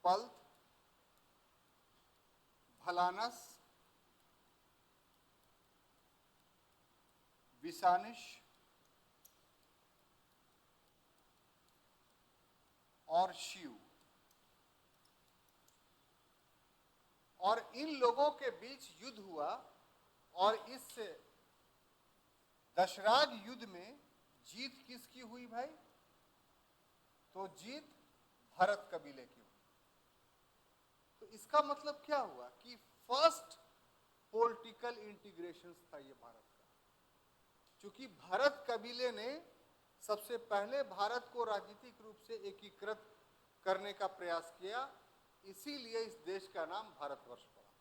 पल्थ, भलानस, विषानिश और शिव। और इन लोगों के बीच युद्ध हुआ और इस दशराग युद्ध में जीत किसकी हुई भाई? तो जीत भरत कबीले की हुई। तो इसका मतलब क्या हुआ कि फर्स्ट पॉलिटिकल इंटीग्रेशन था ये भारत का। क्योंकि भरत कबीले ने सबसे पहले भारत को राजनीतिक रूप से एकीकृत करने का प्रयास किया, इसीलिए इस देश का नाम भारतवर्ष पड़ा।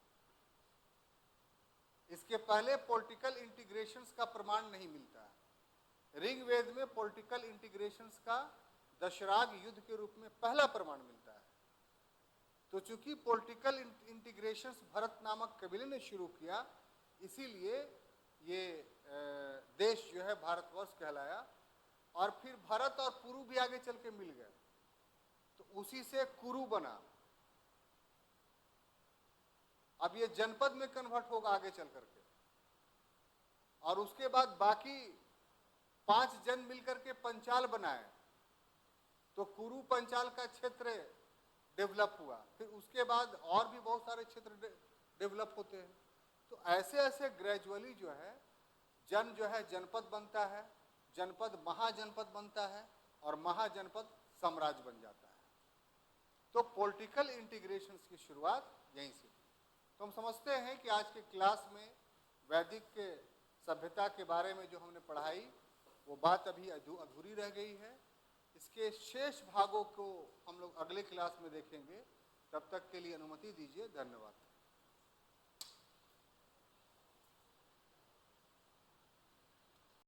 इसके पहले पॉलिटिकल इंटीग्रेशंस का प्रमाण नहीं मिलता है। ऋग्वेद में पॉलिटिकल इंटीग्रेशंस का दशराग युद्ध के रूप में पहला प्रमाण मिलता है। तो चूंकि पॉलिटिकल इंटीग्रेशंस भरत नामक कबीले ने शुरू किया, इसीलिए ये देश जो है भारतवर्ष कहलाया। और फिर भरत और पुरु भी आगे चल के मिल गए, तो उसी से कुरु बना। अब ये जनपद में कन्वर्ट होगा आगे चल करके, और उसके बाद बाकी 5 जन मिलकर के पंचाल बनाए, तो कुरु पंचाल का क्षेत्र डेवलप हुआ। फिर उसके बाद और भी बहुत सारे क्षेत्र डेवलप होते हैं। तो ऐसे ऐसे ग्रेजुअली जो है जनपद बनता है, जनपद महाजनपद बनता है, और महाजनपद साम्राज्य बन जाता है। तो पॉलिटिकल इंटीग्रेशंस की शुरुआत यहीं से। तो हम समझते हैं कि आज के क्लास में वैदिक के सभ्यता के बारे में जो हमने पढ़ाई, वो बात अभी अधूरी रह गई है। इसके शेष भागों को हम लोग अगले क्लास में देखेंगे। तब तक के लिए अनुमति दीजिए। धन्यवाद।